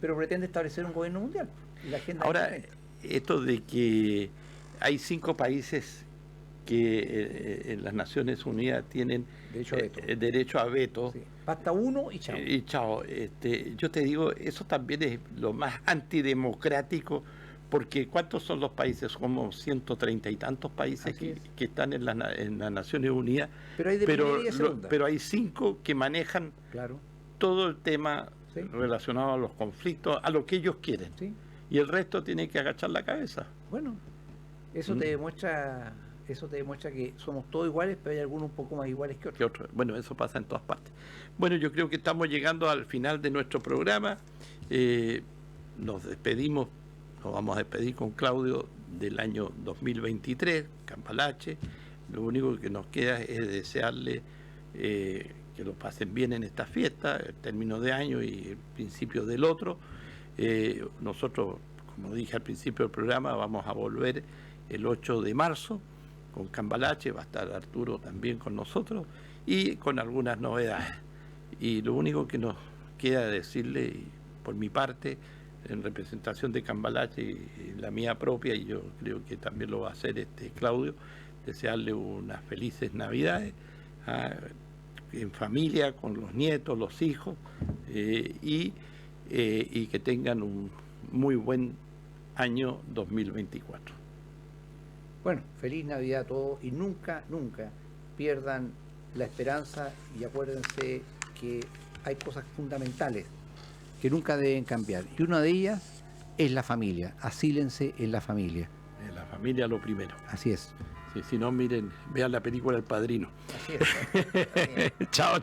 Pero pretende establecer un gobierno mundial. Y la agenda ahora, esto de que hay 5 países que en las Naciones Unidas tienen derecho a veto. Sí. Basta uno y chao. Y chao. Yo te digo, eso también es lo más antidemocrático, porque ¿cuántos son los países? Como 130 y tantos países que están en las Naciones Unidas, pero hay 5 que manejan todo el tema relacionado a los conflictos, a lo que ellos quieren. Sí. Y el resto tiene que agachar la cabeza. Bueno, eso te demuestra que somos todos iguales, pero hay algunos un poco más iguales que otros. Bueno, eso pasa en todas partes. Bueno, yo creo que estamos llegando al final de nuestro programa. Nos despedimos, nos vamos a despedir con Claudio del año 2023, Cambalache. Lo único que nos queda es desearle que lo pasen bien en esta fiesta, el término de año y el principio del otro. Nosotros, como dije al principio del programa, vamos a volver el 8 de marzo con Cambalache, va a estar Arturo también con nosotros y con algunas novedades. Y lo único que nos queda decirle, por mi parte, en representación de Cambalache y la mía propia, y yo creo que también lo va a hacer Claudio, desearle unas felices Navidades en familia, con los nietos, los hijos, y que tengan un muy buen año 2024. Bueno, feliz Navidad a todos y nunca pierdan la esperanza y acuérdense que hay cosas fundamentales que nunca deben cambiar. Y una de ellas es la familia. Asílense en la familia. En la familia lo primero. Así es. Sí, si no, miren, vean la película El Padrino. Así es. Chao.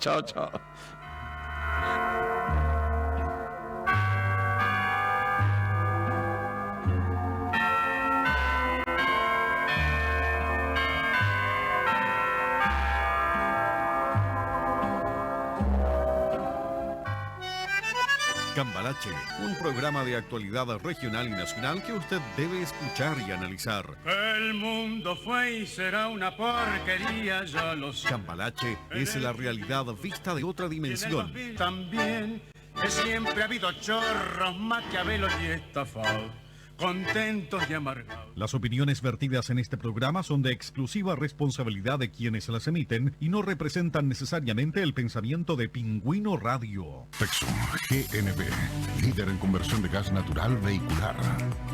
Cambalache, un programa de actualidad regional y nacional que usted debe escuchar y analizar. El mundo fue y será una porquería, ya lo sé. Cambalache es la realidad vista de otra dimensión. También que siempre ha habido chorros, maquiavelos y estafados, contentos y amargados. Las opiniones vertidas en este programa son de exclusiva responsabilidad de quienes las emiten y no representan necesariamente el pensamiento de Pingüino Radio. Texum GNB, líder en conversión de gas natural vehicular.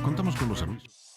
Contamos con los servicios.